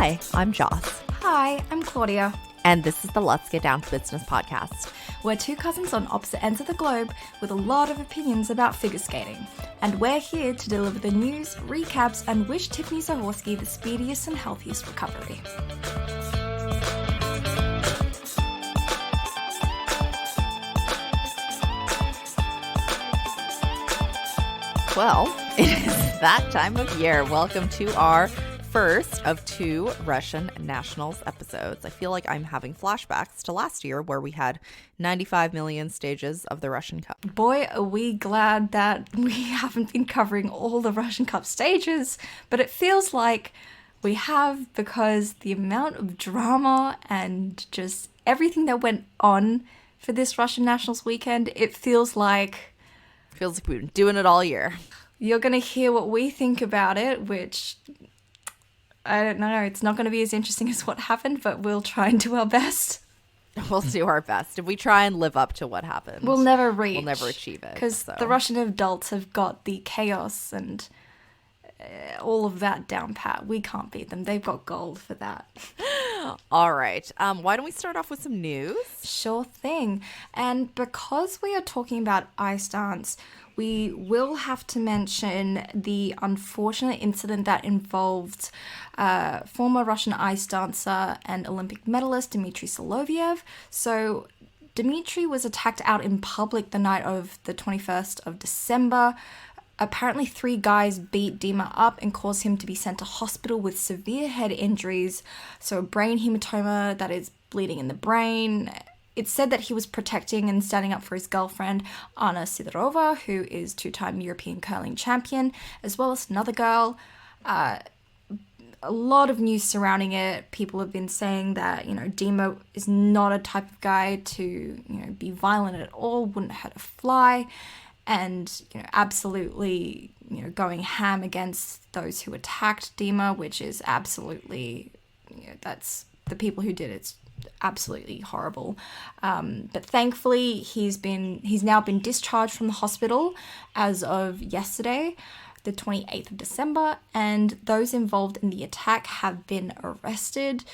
Hi, I'm Joss. Hi, I'm Claudia. And this is the Let's Get Down to Business podcast. We're two cousins on opposite ends of the globe with a lot of opinions about figure skating. And we're here to deliver the news, recaps, and wish Tiffany Zahorski the speediest and healthiest recovery. Well, it is that time of year. Welcome to our first of two Russian Nationals episodes. I feel like I'm having flashbacks to last year where we had 95 million stages of the Russian Cup. Boy, are we glad that we haven't been covering all the Russian Cup stages, but it feels like we have because the amount of drama and just everything that went on for this Russian Nationals weekend, it feels like we've been doing it all year. You're going to hear what we think about it, which I don't know. It's not going to be as interesting as what happened, but we'll try and do our best. We'll do our best. If we try and live up to what happened, we'll never achieve it. Because the Russian adults have got the chaos and all of that down pat. We can't beat them. They've got gold for that. All right. Why don't we start off with some news? Sure thing. And because we are talking about ice dance, we will have to mention the unfortunate incident that involved former Russian ice dancer and Olympic medalist Dmitri Soloveiv. So Dmitri was attacked out in public the night of the 21st of December. Apparently 3 guys beat Dima up and caused him to be sent to hospital with severe head injuries. So a brain hematoma that is bleeding in the brain. It's said that he was protecting and standing up for his girlfriend, Anna Sidorova, who is 2-time European curling champion, as well as another girl. A lot of news surrounding it. People have been saying that, Dima is not a type of guy to, be violent at all, wouldn't hurt a fly. And, absolutely, going ham against those who attacked Dima, which is absolutely, that's the people who did it. It's absolutely horrible. But thankfully, he's now been discharged from the hospital as of yesterday, the 28th of December, and those involved in the attack have been arrested.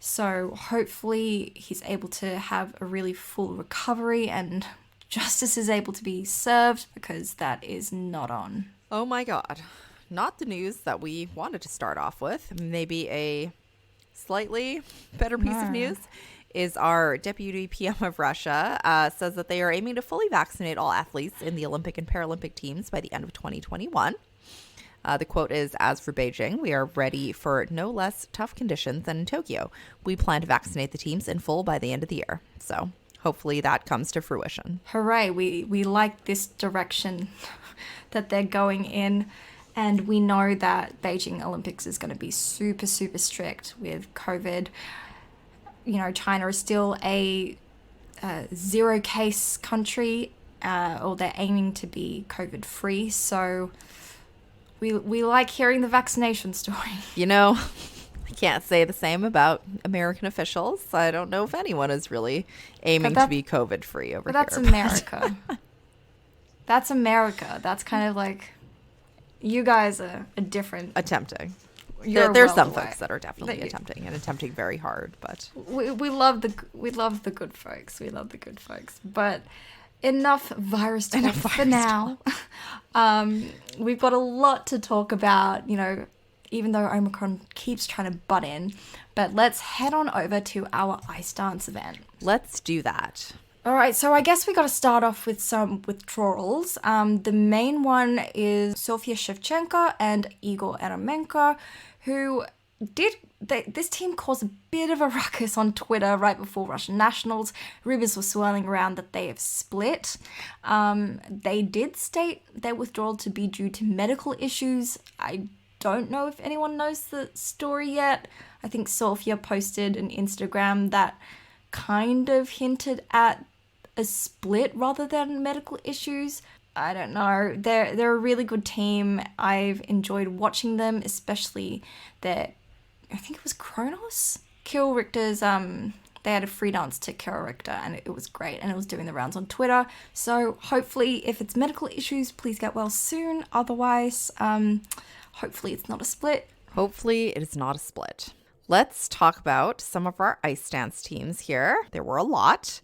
So hopefully he's able to have a really full recovery and justice is able to be served, because that is not on. Oh my God. Not the news that we wanted to start off with. Maybe a slightly better piece of news is our deputy PM of Russia says that they are aiming to fully vaccinate all athletes in the Olympic and Paralympic teams by the end of 2021. The quote is, "As for Beijing, we are ready for no less tough conditions than in Tokyo. We plan to vaccinate the teams in full by the end of the year." So hopefully that comes to fruition. Hooray. We like this direction that they're going in. And we know that Beijing Olympics is going to be super, super strict with COVID. China is still a zero-case country, or they're aiming to be COVID-free. So we like hearing the vaccination story. I can't say the same about American officials. I don't know if anyone is really aiming to be COVID-free over here. But that's America. That's America. That's kind of like, you guys are different. Attempting. There's some folks that are definitely attempting very hard, but we love the good folks. We love the good folks. But enough virus talk for now. We've got a lot to talk about, even though Omicron keeps trying to butt in. But let's head on over to our ice dance event. Let's do that. All right, so I guess we got to start off with some withdrawals. The main one is Sofia Shevchenko and Igor Eremenko, who this team caused a bit of a ruckus on Twitter right before Russian Nationals. Rumors were swirling around that they have split. They did state their withdrawal to be due to medical issues. I don't know if anyone knows the story yet. I think Sofia posted an Instagram that kind of hinted at a split rather than medical issues. I don't know. They're a really good team. I've enjoyed watching them, especially I think it was Kronos? Kirill Richter's, they had a free dance to Kirill Richter and it was great and it was doing the rounds on Twitter. So hopefully if it's medical issues, please get well soon. Otherwise, hopefully it's not a split. Hopefully it is not a split. Let's talk about some of our ice dance teams here. There were a lot,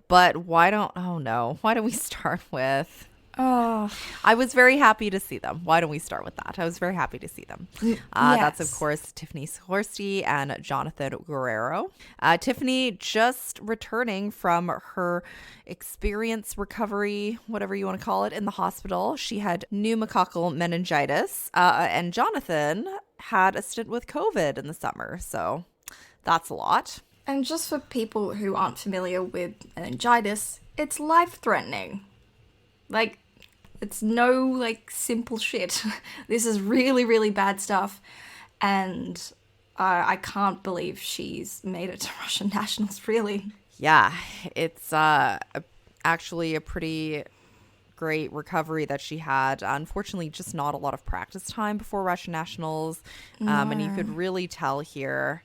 but why don't we start with... Oh, I was very happy to see them. Why don't we start with that? I was very happy to see them. That's, of course, Tiffany Zahorski and Jonathan Guerreiro. Tiffany just returning from her experience recovery, whatever you want to call it, in the hospital. She had pneumococcal meningitis, and Jonathan had a stint with COVID in the summer. So that's a lot. and just for people who aren't familiar with meningitis, it's life-threatening. Like, it's no, like, simple shit. This is really, really bad stuff. And I can't believe she's made it to Russian nationals, really. Yeah, it's actually a pretty great recovery that she had. Unfortunately, just not a lot of practice time before Russian nationals. And you could really tell here,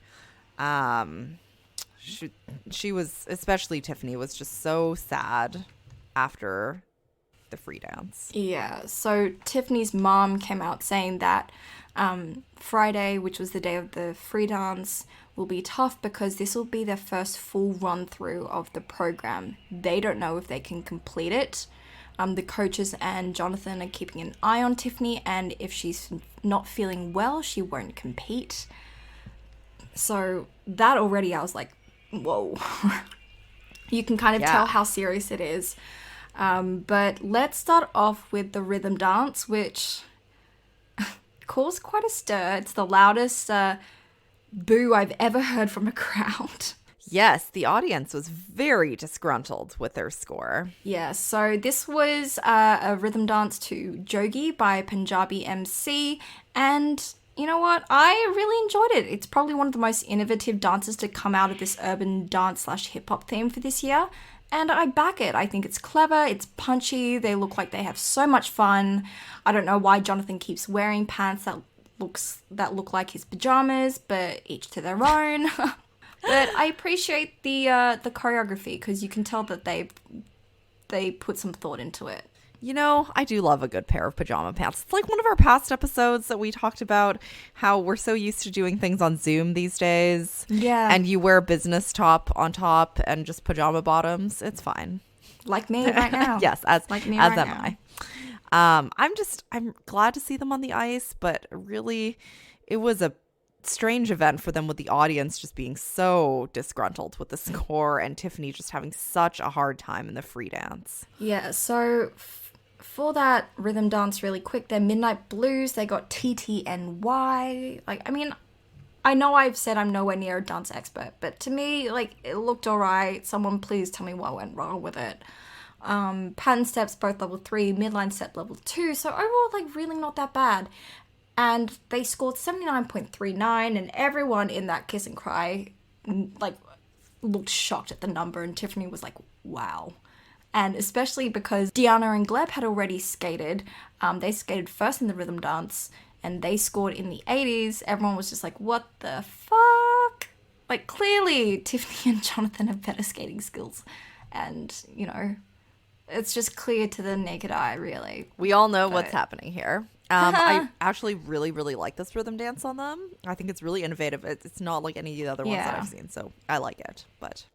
she was, especially Tiffany, was just so sad after the free dance. Yeah, so Tiffany's mom came out saying that Friday, which was the day of the free dance, will be tough because this will be their first full run through of the program. They don't know if they can complete it. The coaches and Jonathan are keeping an eye on Tiffany, and if she's not feeling well, she won't compete. So that already, I was like, whoa. You can kind of tell how serious it is. But let's start off with the rhythm dance, which caused quite a stir. It's the loudest boo I've ever heard from a crowd. Yes, the audience was very disgruntled with their score. Yeah, so this was a rhythm dance to Jogi by Punjabi MC, and you know what? I really enjoyed it. It's probably one of the most innovative dances to come out of this urban dance / hip-hop theme for this year. And I back it. I think it's clever, it's punchy, they look like they have so much fun. I don't know why Jonathan keeps wearing pants that look like his pajamas, but each to their own. But I appreciate the choreography because you can tell that they put some thought into it. You know, I do love a good pair of pajama pants. It's like one of our past episodes that we talked about how we're so used to doing things on Zoom these days. Yeah. And you wear a business top on top and just pajama bottoms. It's fine. Like me right now. Yes, as like me as right am now. I'm glad to see them on the ice, but really it was a strange event for them with the audience just being so disgruntled with the score and Tiffany just having such a hard time in the free dance. Yeah, so for that rhythm dance really quick, their Midnight Blues, they got TTNY. Like, I mean, I know I've said I'm nowhere near a dance expert, but to me, like, it looked alright. Someone please tell me what went wrong with it. Pattern steps, both level 3, midline step level 2, so overall, like, really not that bad. And they scored 79.39, and everyone in that kiss and cry, like, looked shocked at the number, and Tiffany was like, wow. And especially because Diana and Gleb had already skated. They skated first in the rhythm dance, and they scored in the 80s. Everyone was just like, what the fuck? Like, clearly, Tiffany and Jonathan have better skating skills. And, you know, it's just clear to the naked eye, really. We all know what's happening here. I actually really, really like this rhythm dance on them. I think it's really innovative. It's not like any of the other ones that I've seen, so I like it. But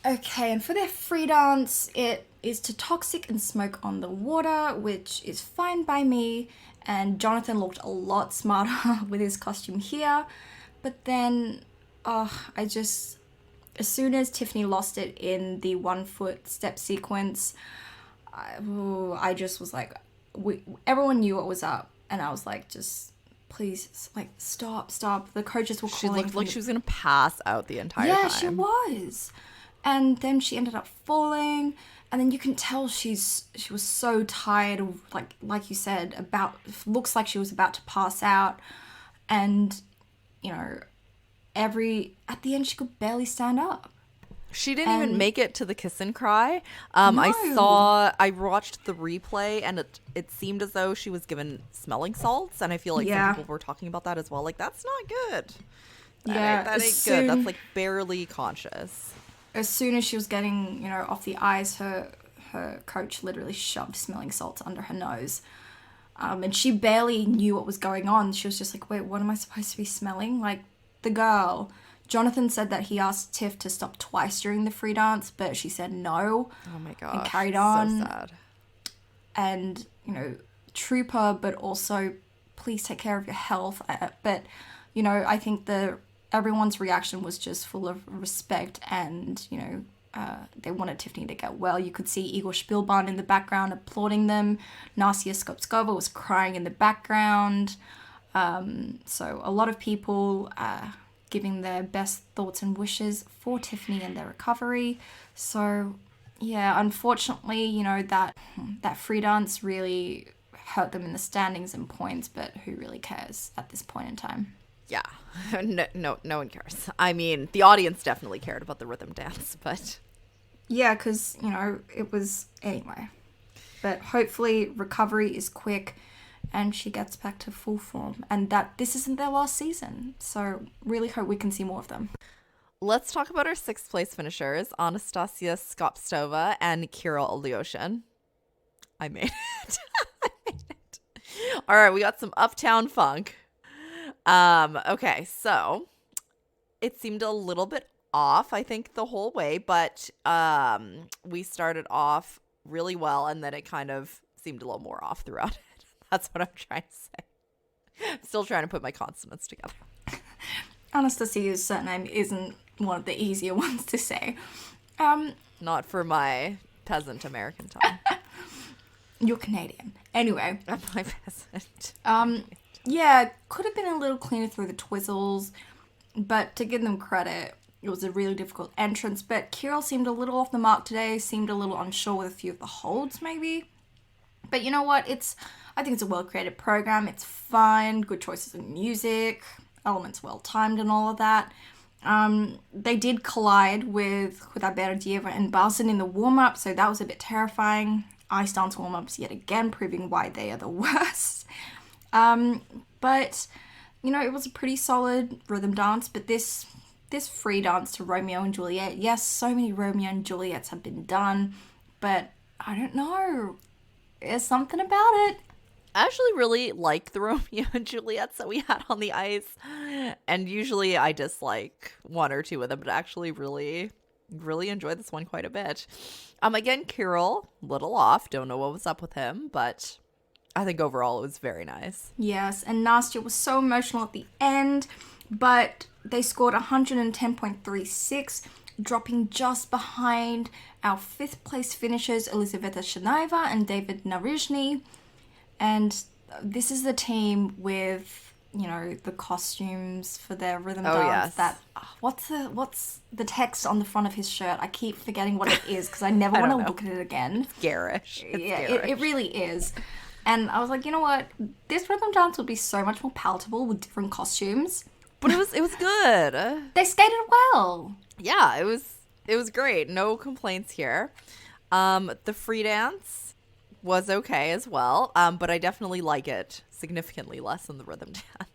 okay, and for their free dance, it is to Toxic and Smoke on the Water, which is fine by me. And Jonathan looked a lot smarter with his costume here. But then, as soon as Tiffany lost it in the 1 foot step sequence, I just was like, everyone knew what was up, and I was like, just please, like, stop. The coaches were calling. She looked like she was gonna pass out the entire time. Yeah, she was. And then she ended up falling, and then you can tell she was so tired, like you said, looks like she was about to pass out, and you know, at the end she could barely stand up. She didn't even make it to the kiss and cry. I watched the replay, and it seemed as though she was given smelling salts, and I feel like some people were talking about that as well. Like, that's not good. That ain't good. That's like barely conscious. As soon as she was getting, off the ice, her coach literally shoved smelling salts under her nose. And she barely knew what was going on. She was just like, wait, what am I supposed to be smelling? Like, the girl. Jonathan said that he asked Tiff to stop twice during the free dance, but she said no. Oh my god. And carried on. So sad. And, you know, trooper, but also please take care of your health. But, you know, I think everyone's reaction was just full of respect and, you know, they wanted Tiffany to get well. You could see Igor Spielban in the background applauding them. Nastia Skopskova was crying in the background. So a lot of people giving their best thoughts and wishes for Tiffany and their recovery. So, yeah, unfortunately, you know, that free dance really hurt them in the standings and points, but who really cares at this point in time? Yeah, no one cares. I mean, the audience definitely cared about the rhythm dance, but... Yeah, because, you know, it was... Anyway. But hopefully recovery is quick and she gets back to full form. And that this isn't their last season. So really hope we can see more of them. Let's talk about our 6th place finishers, Anastasia Skopstova and Kirill Alyoshin. I made it. All right, we got some Uptown Funk. Okay, so it seemed a little bit off, I think, the whole way, but we started off really well, and then it kind of seemed a little more off throughout it. That's what I'm trying to say. I'm still trying to put my consonants together. Anastasia's surname isn't one of the easier ones to say. Not for my peasant American tongue. You're Canadian. Anyway. I'm my peasant. Yeah, could have been a little cleaner through the twizzles, but to give them credit, it was a really difficult entrance. But Kirill seemed a little off the mark today, seemed a little unsure with a few of the holds maybe. But you know what? I think it's a well-created program. It's fun, good choices in music, elements well-timed and all of that. They did collide with Khudaiberdieva and Bazin in the warm-up, so that was a bit terrifying. Ice dance warm-ups yet again, proving why they are the worst. But, you know, it was a pretty solid rhythm dance, but this free dance to Romeo and Juliet, yes, so many Romeo and Juliets have been done, but I don't know. There's something about it. I actually really like the Romeo and Juliets that we had on the ice, and usually I dislike one or two of them, but actually really, really enjoyed this one quite a bit. Again, Kirill, little off, don't know what was up with him, but I think overall it was very nice. Yes, and Nastia was so emotional at the end, but they scored 110.36, dropping just behind our 5th place finishers, Elizaveta Shanaeva and David Naryzhnyy. And this is the team with, you know, the costumes for their rhythm dance. Yes. What's the text on the front of his shirt? I keep forgetting what it is because I never want to look at it again. It's garish. It really is. And I was like, you know what? This rhythm dance would be so much more palatable with different costumes. But it was good. They skated well. Yeah, it was great. No complaints here. The free dance was okay as well, but I definitely like it significantly less than the rhythm dance.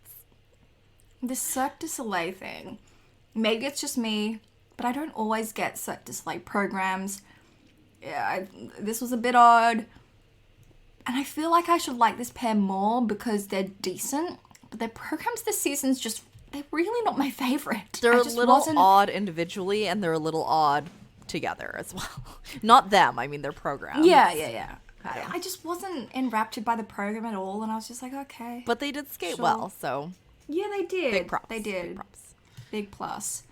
The Cirque du Soleil thing, maybe it's just me, but I don't always get Cirque du Soleil programs. Yeah, this was a bit odd. And I feel like I should like this pair more because they're decent, but their programs this season's just, they're really not my favorite. They're a little odd individually, and they're a little odd together as well. Not them, I mean their programs. Yeah. I just wasn't enraptured by the program at all, and I was just like, okay. But they did skate sure. well, so. Yeah, they did. Big props. They did. Big props. Big plus.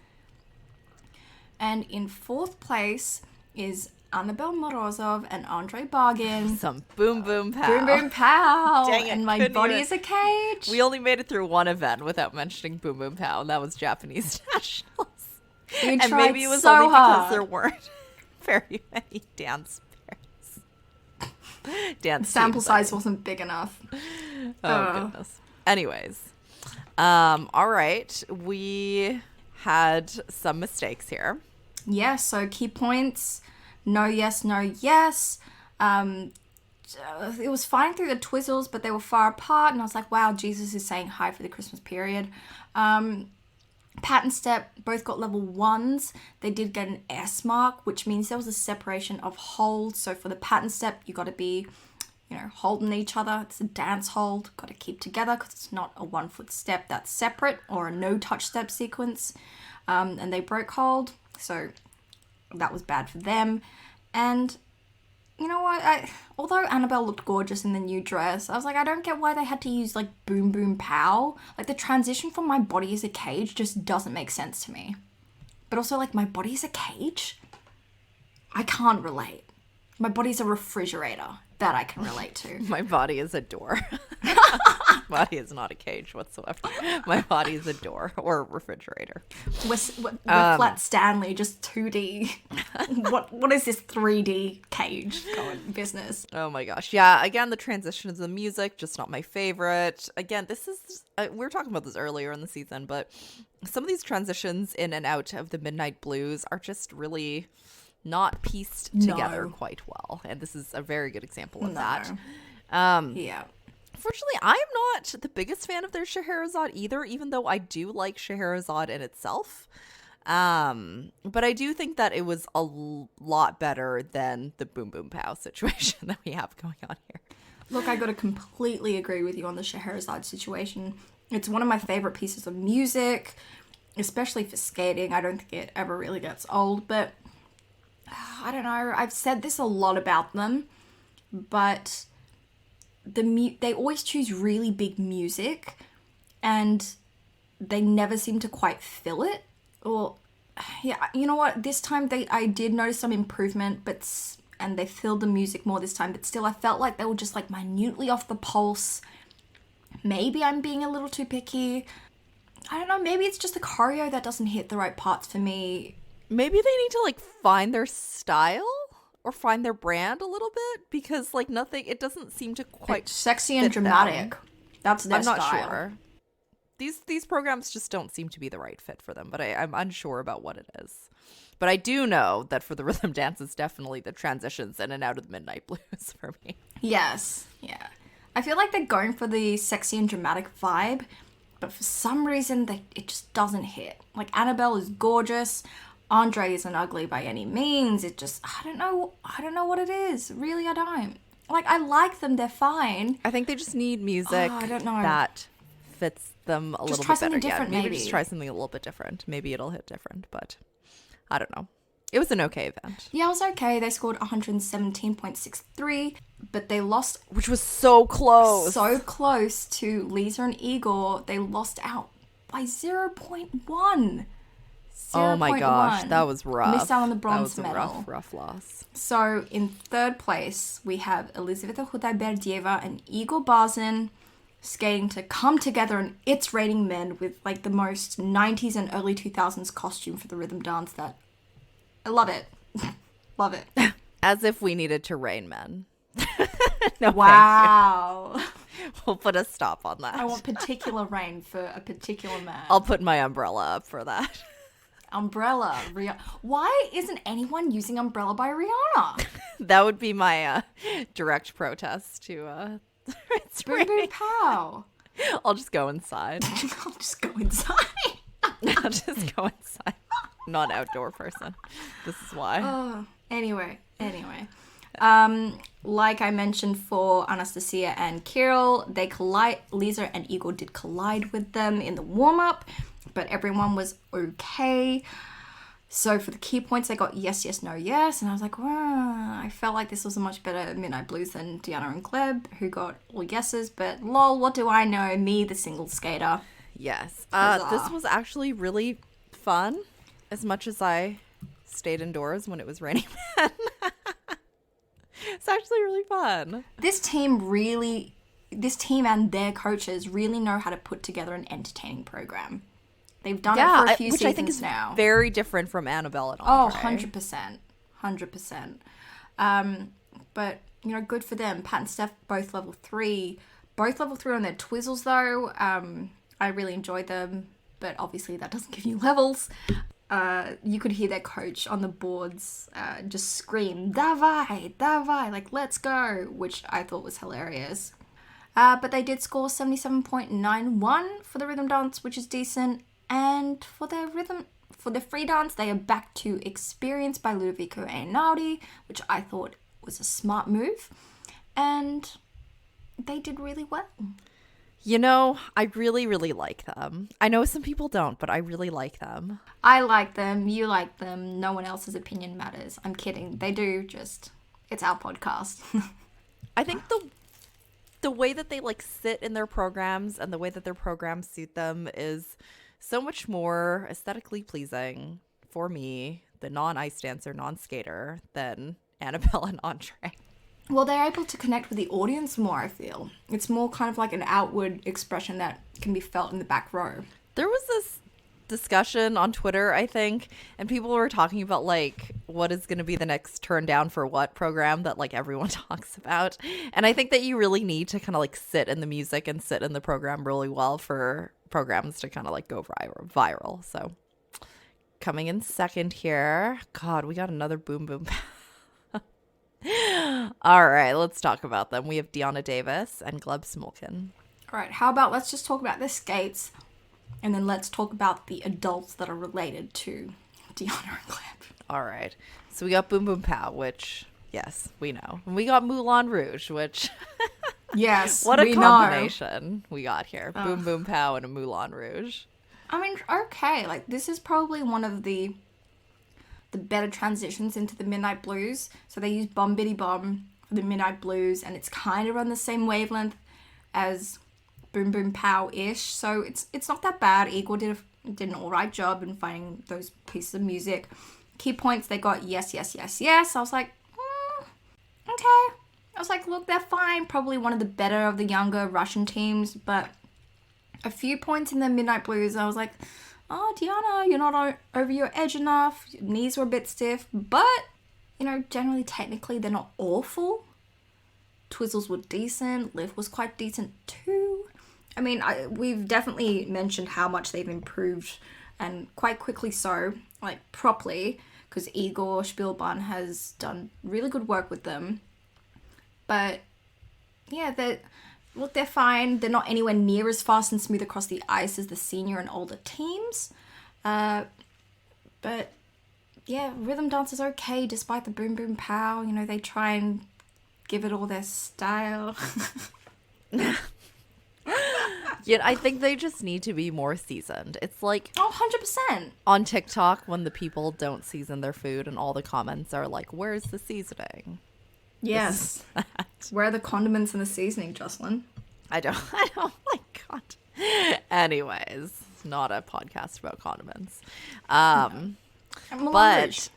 And in 4th place is Annabelle Morozov and Andrei Bagin. Some boom boom pow. Boom boom pow. Dang it, and my body is a cage. We only made it through one event without mentioning boom boom pow, and that was Japanese nationals. We and tried maybe it was so only hard. because there weren't very many dance pairs. Dance sample teams, size wasn't big enough. Oh goodness. Anyways, all right, we had some mistakes here. Yeah, so key points, no yes, no yes. It was fine through the twizzles, but they were far apart, and I was like, wow, Jesus is saying hi for the Christmas period. Pat and Step both got level 1s. They did get an S mark, which means there was a separation of holds. So for the Pat and Step, you got to be holding each other. It's a dance hold. Got to keep together because it's not a 1 foot step that's separate or a no touch step sequence. And they broke hold. So that was bad for them. And you know what? Although Annabelle looked gorgeous in the new dress, I was like, I don't get why they had to use like boom boom pow. Like the transition from my body is a cage just doesn't make sense to me. But also like my body is a cage? I can't relate. My body's a refrigerator. That I can relate to. My body is a door. My body is not a cage whatsoever. My body is a door or a refrigerator. We're Flat Stanley, just 2D. What is this 3D cage going business? Oh my gosh. Yeah, again, the transition of the music, just not my favorite. Again, this is, we were talking about this earlier in the season, but some of these transitions in and out of the Midnight Blues are just really not pieced together quite well. And this is a very good example of that. Yeah. Unfortunately, I'm not the biggest fan of their Scheherazade either, even though I do like Scheherazade in itself. But I do think that it was a lot better than the Boom Boom Pow situation that we have going on here. Look, I got to completely agree with you on the Scheherazade situation. It's one of my favorite pieces of music, especially for skating. I don't think it ever really gets old, but I don't know. I've said this a lot about them, but they always choose really big music, and they never seem to quite fill it. Or, yeah, you know what? This time I did notice some improvement, and they filled the music more this time. But still, I felt like they were just like minutely off the pulse. Maybe I'm being a little too picky. I don't know. Maybe it's just the choreo that doesn't hit the right parts for me. Maybe they need to like find their style or find their brand a little bit, because like it doesn't seem to quite like sexy and dramatic. Them. That's their style. I'm not sure. These programs just don't seem to be the right fit for them, but I'm unsure about what it is. But I do know that for the rhythm dance, it's definitely the transitions in and out of the Midnight Blues for me. Yes, yeah. I feel like they're going for the sexy and dramatic vibe, but for some reason it just doesn't hit. Like Annabelle is gorgeous. Andrei isn't ugly by any means. It just, I don't know what it is. Really, I don't. Like, I like them. They're fine. I think they just need music I don't know. that fits them a Just little try bit better. something different, maybe maybe. Just try something a little bit different. Maybe it'll hit different, but I don't know. It was an okay event. Yeah, it was okay. They scored 117.63, but they lost. Which was so close. So close to Lisa and Igor. They lost out by 0.1. Oh my gosh, that was rough. Missed out on the bronze medal. medal. Rough loss. So in third place, we have Elizaveta Khudaiberdieva and Igor Bazin skating to Come Together and It's Raining Men with like the most 90s and early 2000s costume for the rhythm dance. That I love it. Love it. As if we needed to rain men. No, wow. We'll put a stop on that. I want particular rain for a particular man. I'll put my umbrella up for that. Umbrella. Why isn't anyone using Umbrella by Rihanna? That would be my direct protest to it's Boom Boom Pow. I'll just go inside. I'll just go inside. I'll just go inside. I'm not an outdoor person. This is why. Oh, anyway. Like I mentioned for Anastasia and Kirill, they collide. Lisa and Igor did collide with them in the warm-up, but everyone was okay. So for the key points, they got yes, yes, no, yes. And I was like, wow, I felt like this was a much better Midnight Blues than Diana and Gleb, who got all yeses. But lol, what do I know? Me, the single skater. Yes. This was actually really fun, as much as I stayed indoors when it was raining men. It's actually really fun. This team and their coaches really know how to put together an entertaining program. They've done it for a few which seasons I think is now. Very different from Annabelle and Andrei. 100%. But, good for them. Pat and Steph, both level 3. Both level 3 on their Twizzles, though. I really enjoyed them, but obviously that doesn't give you levels. You could hear their coach on the boards just scream, "Davai, davai," like, let's go, which I thought was hilarious. But they did score 77.91 for the rhythm dance, which is decent. And for the free dance, they are back to Experience by Ludovico Einaudi, which I thought was a smart move. and they did really well. You know, I really, really like them. I know some people don't, but I really like them. I like them. You like them. No one else's opinion matters. I'm kidding. They do, just... It's our podcast. I think the way that they like sit in their programs and the way that their programs suit them is so much more aesthetically pleasing for me, the non-ice dancer, non-skater, than Annabelle and Andrei. Well, they're able to connect with the audience more, I feel. It's more kind of like an outward expression that can be felt in the back row. There was this discussion on Twitter, I think, and people were talking about like what is going to be the next turn down for what program that like everyone talks about. And I think that you really need to kind of like sit in the music and sit in the program really well for programs to kind of like go viral. So coming in second here, God, we got another boom boom. All right, let's talk about them. We have Deanna Davis and Gleb Smolkin. All right, how about let's just talk about their skates, and then let's talk about the adults that are related to Deanna and Gleb. All right, so we got Boom Boom Pow, which, yes, we know. And we got Moulin Rouge, which... Yes, what a we combination know. we got here. Boom Boom Pow and a Moulin Rouge. I mean, okay, like this is probably one of the better transitions into the Midnight Blues. So they use Bum Bitty Bum for the Midnight Blues, and it's kind of on the same wavelength as Boom Boom Pow-ish. So it's not that bad. Igor did an alright job in finding those pieces of music. Key points, they got yes, yes, yes, yes. I was like, okay. I was like, look, they're fine. Probably one of the better of the younger Russian teams, but a few points in the Midnight Blues, I was like, oh, Deanna, you're not over your edge enough. Your knees were a bit stiff, but, you know, generally, technically, they're not awful. Twizzles were decent. Liv was quite decent too. I mean, we've definitely mentioned how much they've improved, and quite quickly so, like, properly, because Igor Spielban has done really good work with them. But, yeah, they're fine. They're not anywhere near as fast and smooth across the ice as the senior and older teams. But, yeah, rhythm dance is okay despite the boom boom pow. You know, they try and give it all their style. Yeah, I think they just need to be more seasoned. It's like... Oh, 100%. On TikTok, when the people don't season their food and all the comments are like, where's the seasoning? Yes. Where are the condiments and the seasoning, Jocelyn? I don't, oh my God. Anyways, not a podcast about condiments. Moulin But, Rouge.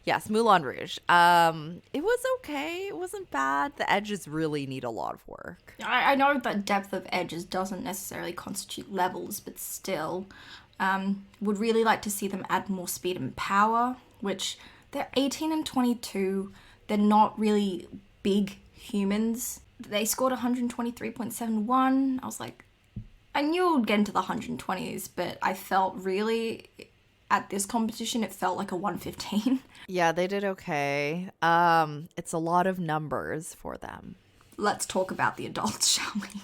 yes, Moulin Rouge. It was okay. It wasn't bad. The edges really need a lot of work. I know that depth of edges doesn't necessarily constitute levels, but still, would really like to see them add more speed and power, which they're 18 and 22. They're not really big humans. They scored 123.71. I was like, I knew it would get into the 120s, but I felt really, at this competition, it felt like a 115. Yeah, they did okay. It's a lot of numbers for them. Let's talk about the adults, shall we?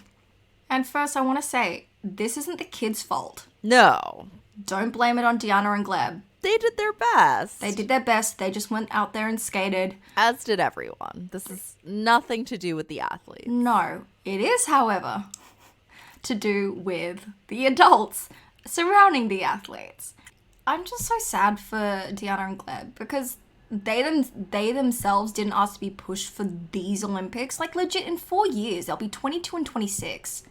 And first, I want to say, this isn't the kids' fault. No. Don't blame it on Deanna and Gleb. They did their best. They did their best. They just went out there and skated. As did everyone. This is nothing to do with the athletes. No. It is, however, to do with the adults surrounding the athletes. I'm just so sad for Deanna and Gleb because they themselves didn't ask to be pushed for these Olympics. Like, legit, in 4 years, they'll be 22 and 26.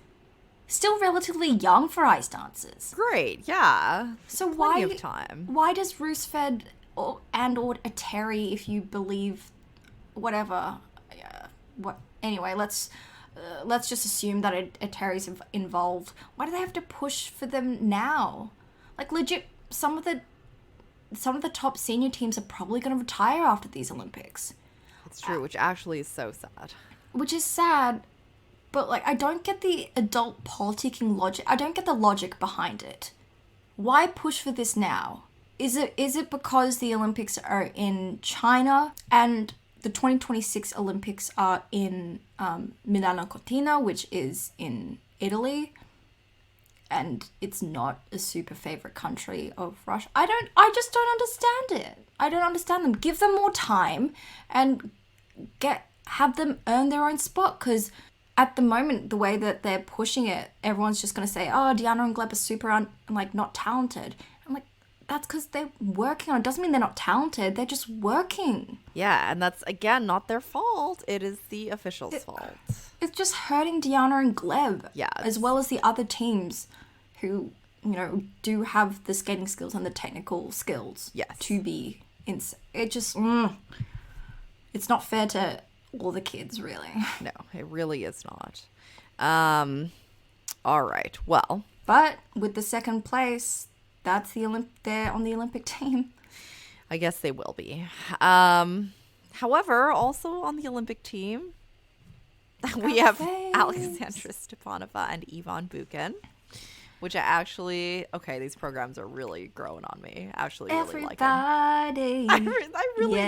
Still relatively young for ice dancers. Great, yeah. So Plenty of time. Why does Rusfed or Ateri, if you believe whatever, anyway, let's just assume that Ateri's involved. Why do they have to push for them now? Like, legit, some of the top senior teams are probably going to retire after these Olympics. It's true, which actually is so sad. Which is sad. But, like, I don't get the adult politicking logic. I don't get the logic behind it. Why push for this now? Is it because the Olympics are in China and the 2026 Olympics are in Milano Cortina, which is in Italy, and it's not a super favorite country of Russia? I just don't understand it. I don't understand them. Give them more time and get have them earn their own spot, because at the moment, the way that they're pushing it, everyone's just going to say, oh, Diana and Gleb are super, not talented. I'm like, that's because they're working on it. Doesn't mean they're not talented. They're just working. Yeah, and that's, again, not their fault. It is the officials' fault. It's just hurting Diana and Gleb. Yeah. As well as the other teams who, do have the skating skills and the technical skills. Yes. To be it just, it's not fair to all the kids, really. No, it really is not. All right, well. But with the second place, that's they're on the Olympic team. I guess they will be. However, also on the Olympic team, we have Alexandra Stepanova and Ivan Bukin, which I actually, these programs are really growing on me. I actually really like them. I really like it.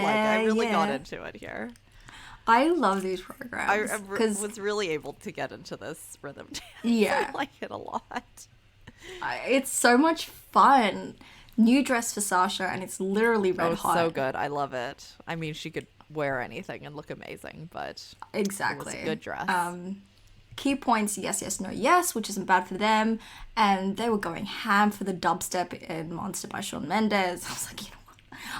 I really got into it here. I love these programs. I was really able to get into this rhythm dance. Yeah. I like it a lot. It's so much fun. New dress for Sasha, and it's literally red hot. So good. I love it. I mean, she could wear anything and look amazing, but exactly. It was a good dress. Key points, yes, yes, no, yes, which isn't bad for them. And they were going ham for the dubstep in Monster by Shawn Mendez. I was like, what?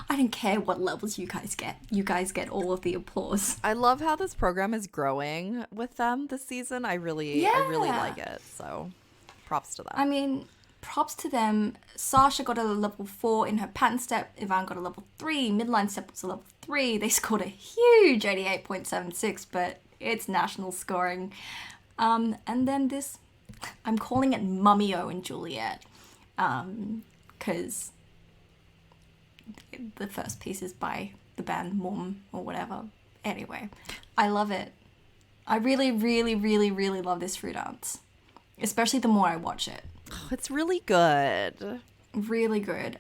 I don't care what levels you guys get. You guys get all of the applause. I love how this program is growing with them this season. I really like it. So props to them. I mean, props to them. Sasha got a level 4 in her pattern step. Ivan got a level 3. Midline step was a level 3. They scored a huge 88.76, but it's national scoring. And then this, I'm calling it Mummyo and Juliet, because the first piece is by the band Mum or whatever. Anyway, I love it. I really, really, really, really love this free dance, especially the more I watch it. Oh, it's really good. Really good.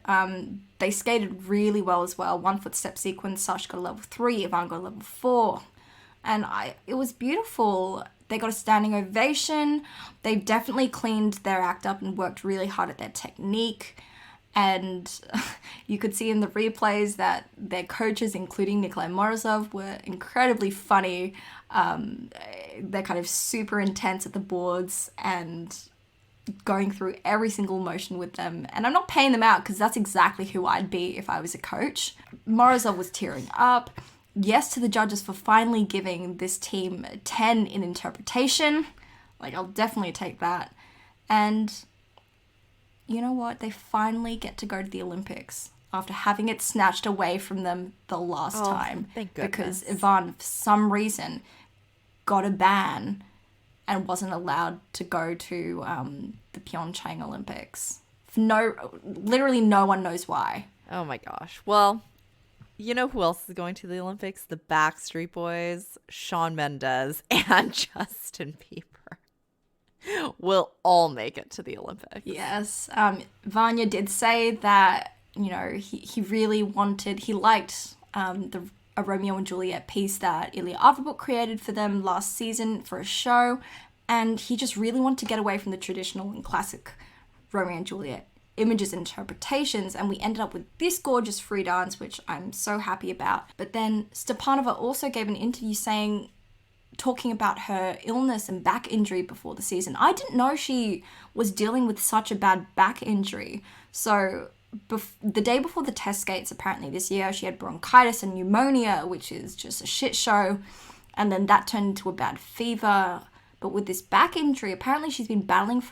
They skated really well as well. 1 foot step sequence, Sasha got a level 3, Ivan got a level 4. And it was beautiful. They got a standing ovation. They definitely cleaned their act up and worked really hard at their technique. And you could see in the replays that their coaches, including Mikhail and Morozov, were incredibly funny. They're kind of super intense at the boards and going through every single motion with them. And I'm not paying them out because that's exactly who I'd be if I was a coach. Morozov was tearing up. Yes to the judges for finally giving this team a 10 in interpretation. Like, I'll definitely take that. And you know what? They finally get to go to the Olympics after having it snatched away from them the last time. Thank goodness. Because Ivan, for some reason, got a ban and wasn't allowed to go to the Pyeongchang Olympics. Literally no one knows why. Oh my gosh. Well, you know who else is going to the Olympics? The Backstreet Boys, Shawn Mendez, and Justin Bieber will all make it to the Olympics. Yes. Vanya did say that, he really liked a Romeo and Juliet piece that Ilya Averbuk created for them last season for a show, and he just really wanted to get away from the traditional and classic Romeo and Juliet images and interpretations, and we ended up with this gorgeous free dance, which I'm so happy about. But then Stepanova also gave an interview talking about her illness and back injury before the season. I didn't know she was dealing with such a bad back injury. So the day before the test skates, apparently this year, she had bronchitis and pneumonia, which is just a shit show. And then that turned into a bad fever. But with this back injury, apparently she's been battling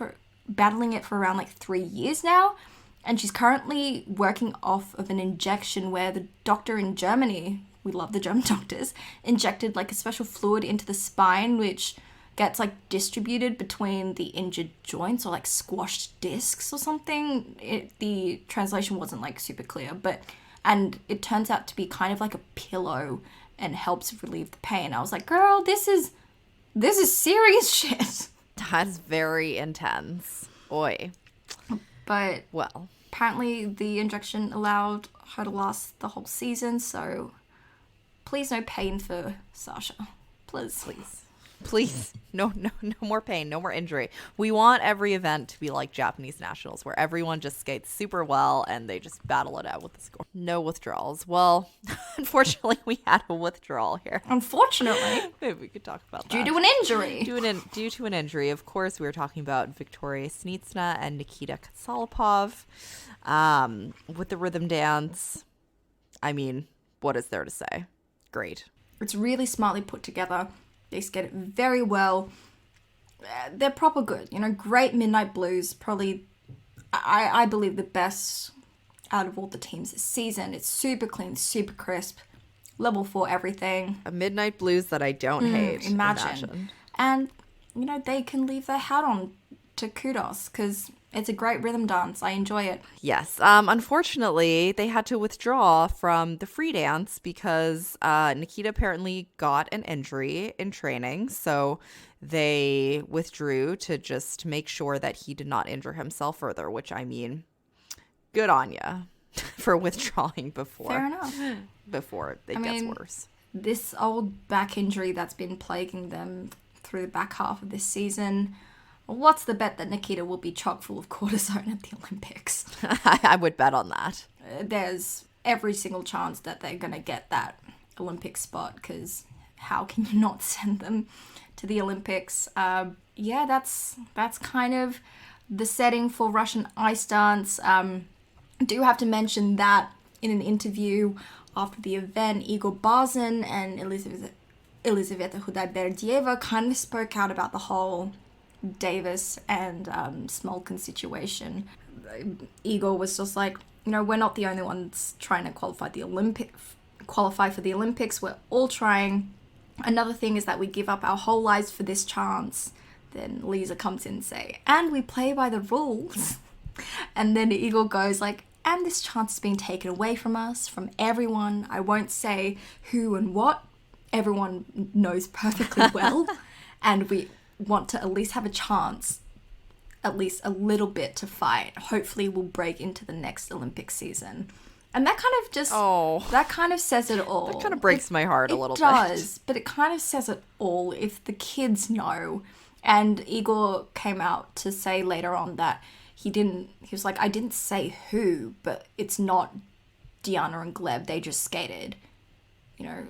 it for around 3 years now, and she's currently working off of an injection where the doctor in Germany, we love the German doctors, injected a special fluid into the spine which gets distributed between the injured joints, or squashed discs or something. The translation wasn't super clear, and it turns out to be kind of like a pillow and helps relieve the pain. I was like, girl, this is serious shit. That's very intense. Oi. But well, apparently the injection allowed her to last the whole season, so please no pain for Sasha. Please. Please, no more pain, no more injury. We want every event to be like Japanese nationals, where everyone just skates super well and they just battle it out with the score. No withdrawals. Well, unfortunately, we had a withdrawal here. Unfortunately. Maybe we could talk about that. Due to an injury. Due to an injury. Of course, we were talking about Victoria Sinitsina and Nikita Katsalapov. With the rhythm dance, I mean, what is there to say? Great. It's really smartly put together. They skate it very well. They're proper good. You know, great Midnight Blues. Probably, I believe, the best out of all the teams this season. It's super clean, super crisp. Level 4 everything. A Midnight Blues that I don't hate. Imagine. And, you know, they can leave their hat on to kudos because it's a great rhythm dance. I enjoy it. Yes. Unfortunately, they had to withdraw from the free dance because Nikita apparently got an injury in training. So they withdrew to just make sure that he did not injure himself further, which, I mean, good on ya for withdrawing before. Fair enough. Before it gets worse. This old back injury that's been plaguing them through the back half of this season. What's the bet that Nikita will be chock full of cortisone at the Olympics? I would bet on that. There's every single chance that they're going to get that Olympic spot because how can you not send them to the Olympics? Yeah, that's kind of the setting for Russian ice dance. I do have to mention that in an interview after the event, Igor Bazin and Elizaveta Khudaiberdieva kind of spoke out about the whole Дэвис and Smolkin situation. Igor was just like, you know, we're not the only ones trying to qualify for the Olympics. We're all trying. Another thing is that we give up our whole lives for this chance. Then Lisa comes in and say, and we play by the rules. And then Igor goes like, and this chance is being taken away from us, from everyone. I won't say who and what. Everyone knows perfectly well. And we want to at least have a chance, at least a little bit to fight. Hopefully we'll break into the next Olympic season. And that kind of just, that kind of says it all. That kind of breaks my heart a little bit. It does, but it kind of says it all if the kids know. And Igor came out to say later on that he was like, I didn't say who, but it's not Diana and Gleb, they just skated, you know,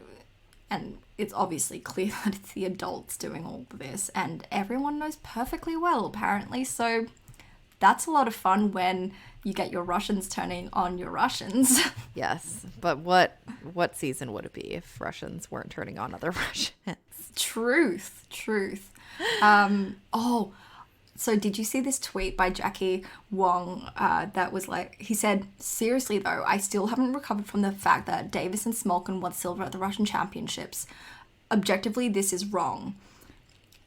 and it's obviously clear that it's the adults doing all of this, and everyone knows perfectly well, apparently. So that's a lot of fun when you get your Russians turning on your Russians. Yes, but what season would it be if Russians weren't turning on other Russians? Truth. So did you see this tweet by Jackie Wong that was like, he said, seriously though, I still haven't recovered from the fact that Дэвис and Smolkin won silver at the Russian Championships. Objectively, this is wrong,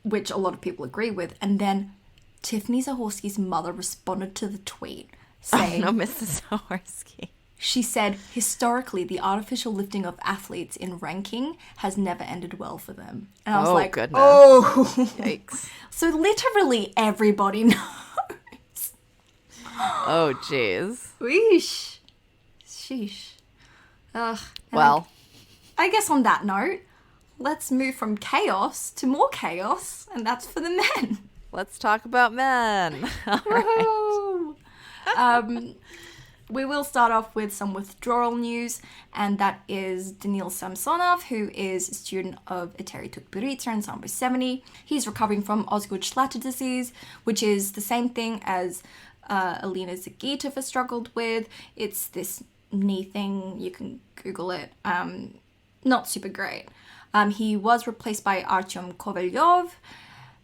which a lot of people agree with. And then Tiffany Zahorski's mother responded to the tweet saying, oh, no, Mrs. Zahorski. She said, historically, the artificial lifting of athletes in ranking has never ended well for them. And I was like, goodness. Oh, yikes. So literally everybody knows. Oh, jeez. Weesh. Sheesh. Ugh. Well. I guess on that note, let's move from chaos to more chaos, and that's for the men. Let's talk about men. All right. We will start off with some withdrawal news, and that is Daniil Samsonov, who is a student of Eteri Tukburitsa in Sambo 70. He's recovering from Osgood-Schlatter disease, which is the same thing as Alina Zagitova has struggled with. It's this knee thing, you can Google it. Not super great. He was replaced by Artyom Kovelyov.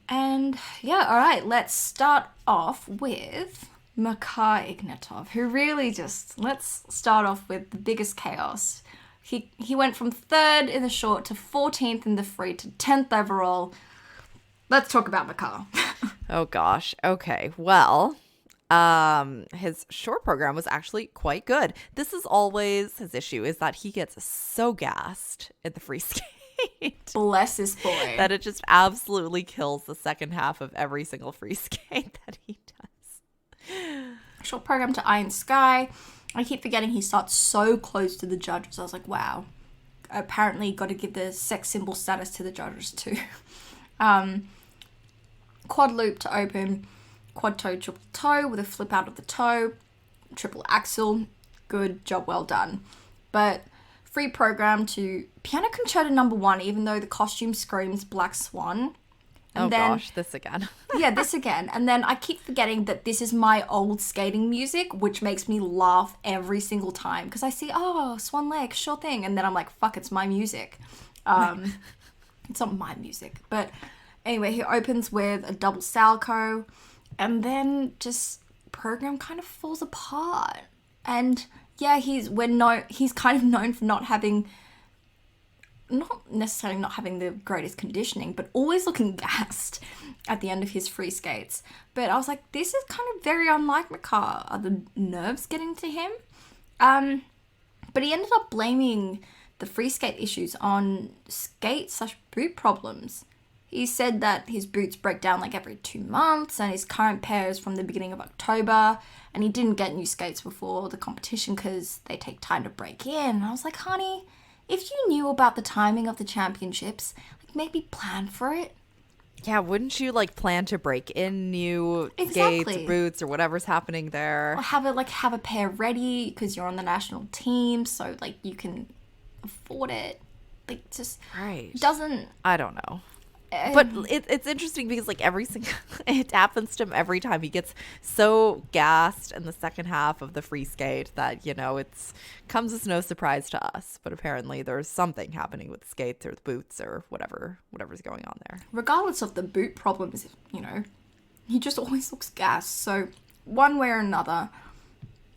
And yeah, all right, let's start off with Makar Ignatov, who really just, let's start off with the biggest chaos. He went from 3rd in the short to 14th in the free to 10th overall. Let's talk about Makar. Oh gosh. Okay. Well, his short program was actually quite good. This is always his issue, is that he gets so gassed in the free skate. Bless this boy. That it just absolutely kills the second half of every single free skate that he does. Short program to Iron Sky. I keep forgetting he starts so close to the judges. I was like, wow. Apparently got to give the sex symbol status to the judges too. Quad loop to open, quad toe, triple toe with a flip out of the toe, triple axel. Good job, well done. But free program to Piano Concerto number 1, even though the costume screams Black Swan. And gosh, this again. Yeah, this again. And then I keep forgetting that this is my old skating music, which makes me laugh every single time. Because I see, Swan Lake, sure thing. And then I'm like, fuck, it's my music. It's not my music. But anyway, he opens with a double Salchow. And then just program kind of falls apart. And yeah, he's kind of known for not necessarily not having the greatest conditioning, but always looking gassed at the end of his free skates. But I was like, this is kind of very unlike Makar. Are the nerves getting to him? But he ended up blaming the free skate issues on skate/boot problems. He said that his boots break down like every 2 months, and his current pair is from the beginning of October, and he didn't get new skates before the competition because they take time to break in. And I was like, honey, if you knew about the timing of the championships, like maybe plan for it. Yeah, wouldn't you plan to break in new skates, boots, or whatever's happening there? Or have a pair ready because you're on the national team, so you can afford it. Just right. Doesn't. I don't know. But it's interesting because it happens to him every time. He gets so gassed in the second half of the free skate that it's comes as no surprise to us. But apparently there's something happening with the skates or the boots or whatever's going on there. Regardless of the boot problems, he just always looks gassed. So one way or another,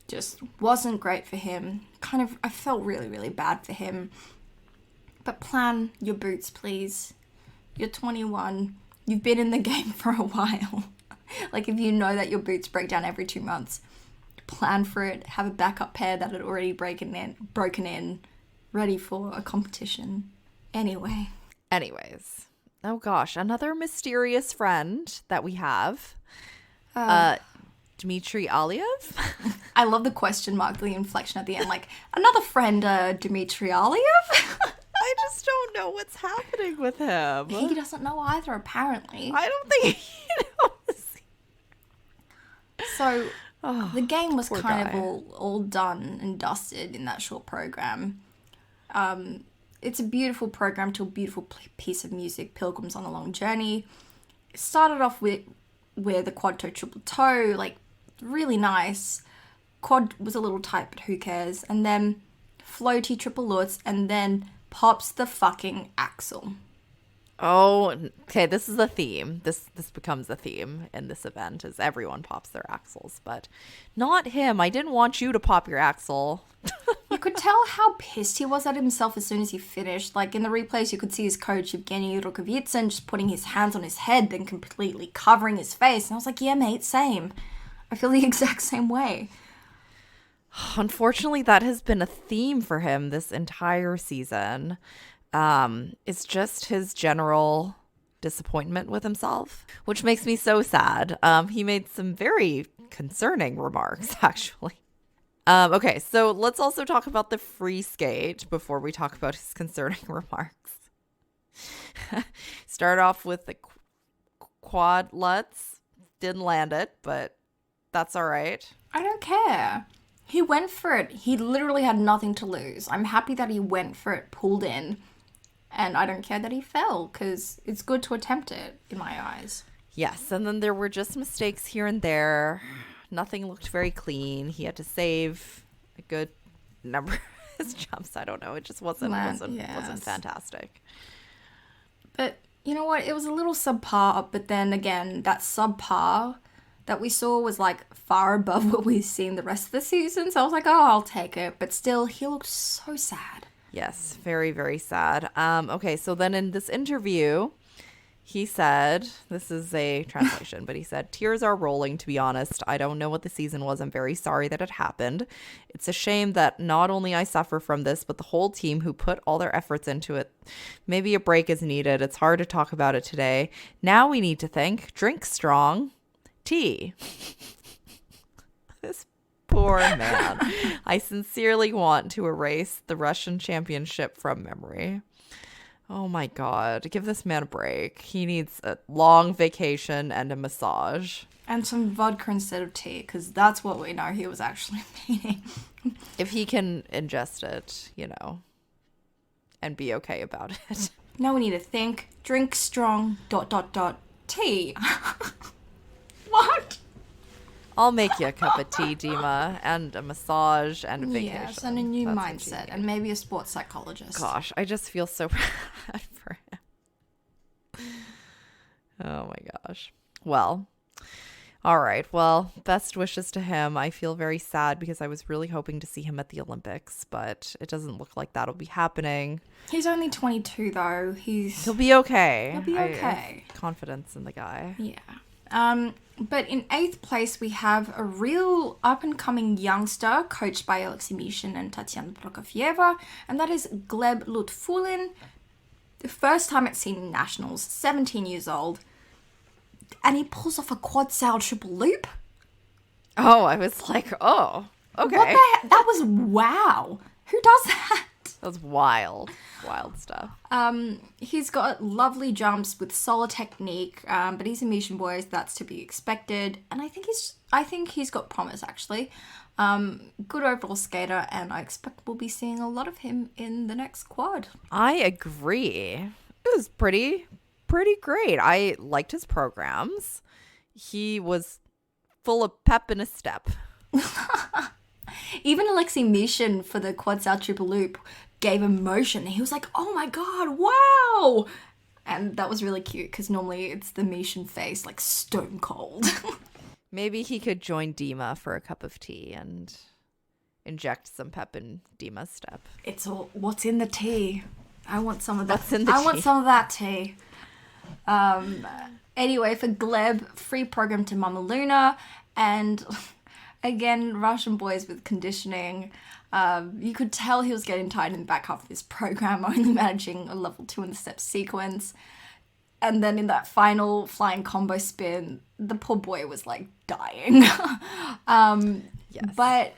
just wasn't great for him. I felt really, really bad for him. But plan your boots, please. You're 21. You've been in the game for a while. If you know that your boots break down every 2 months, plan for it. Have a backup pair that had already broken in, ready for a competition. Anyways. Oh gosh, another mysterious friend that we have. Dmitri Aliev. I love the question mark, the inflection at the end. Another friend, Dmitri Aliev? I just don't know what's happening with him. He doesn't know either, apparently. I don't think he knows. So, the game was kind of all done and dusted in that short program. It's a beautiful program to a beautiful piece of music, Pilgrims on a Long Journey. It started off with the quad toe, triple toe, really nice. Quad was a little tight, but who cares? And then floaty, triple lutz, and then pops the fucking axle. Oh, okay, this is a theme. This becomes a theme in this event, as everyone pops their axles, but not him. I didn't want you to pop your axle. You could tell how pissed he was at himself as soon as he finished. In the replays, you could see his coach, Evgeny Rukovitsyn, just putting his hands on his head, then completely covering his face. And I was like, yeah, mate, same. I feel the exact same way. Unfortunately, that has been a theme for him this entire season. It's just his general disappointment with himself, which makes me so sad. He made some very concerning remarks, actually. Okay, so let's also talk about the free skate before we talk about his concerning remarks. Start off with the quad lutz. Didn't land it, but that's all right. I don't care. He went for it. He literally had nothing to lose. I'm happy that he went for it, pulled in, and I don't care that he fell, because it's good to attempt it, in my eyes. Yes, and then there were just mistakes here and there. Nothing looked very clean. He had to save a good number of his jumps. I don't know. It just wasn't fantastic. But you know what? It was a little subpar, but then again, that subpar that we saw was far above what we've seen the rest of the season. So I was like, oh, I'll take it. But still, he looked so sad. Yes, very, very sad. Okay, so then in this interview, he said, this is a translation, but he said, tears are rolling, to be honest. I don't know what the season was. I'm very sorry that it happened. It's a shame that not only I suffer from this, but the whole team who put all their efforts into it. Maybe a break is needed. It's hard to talk about it today. Now we need to think, drink strong. Tea. This poor man. I sincerely want to erase the Russian championship from memory. Oh my God. Give this man a break. He needs a long vacation and a massage. And some vodka instead of tea, because that's what we know he was actually meaning. If he can ingest it, and be okay about it. Now we need to think. Drink strong, ... tea. What? I'll make you a cup of tea, Dima, and a massage and a vacation. Yes, and a new That's what mindset, you and maybe a sports psychologist. Gosh, I just feel so bad for him. Oh my gosh. Well, all right. Well, best wishes to him. I feel very sad because I was really hoping to see him at the Olympics, but it doesn't look like that'll be happening. He's only 22, though. He'll be okay. He'll be okay. I have confidence in the guy. Yeah. But in 8th place, we have a real up-and-coming youngster coached by Alexei Mishin and Tatiana Prokofieva, and that is Gleb Lutfulin. The first time at senior nationals, 17 years old, and he pulls off a quad sail triple loop. Oh, I was like, oh, okay. What the heck? That was wow. Who does that? That was wild stuff. He's got lovely jumps with solid technique, but he's a Mission boy, so that's to be expected. And I think he's got promise, actually. Good overall skater, and I expect we'll be seeing a lot of him in the next quad. I agree. It was pretty great. I liked his programs. He was full of pep in his step. Even Alexei Mishin for the quad sail triple loop gave emotion. He was like, oh my God, wow. And that was really cute because normally it's the Mishin face, like stone cold. Maybe he could join Dima for a cup of tea and inject some pep in Dima's step. It's all, what's in the tea? I want some of that. What's in the tea? I want some of that tea. Anyway, for Gleb, free program to Mama Luna, and again, Russian boys with conditioning. You could tell he was getting tired in the back half of this program, only managing a level 2 in the step sequence. And then in that final flying combo spin, the poor boy was like dying. Yes. But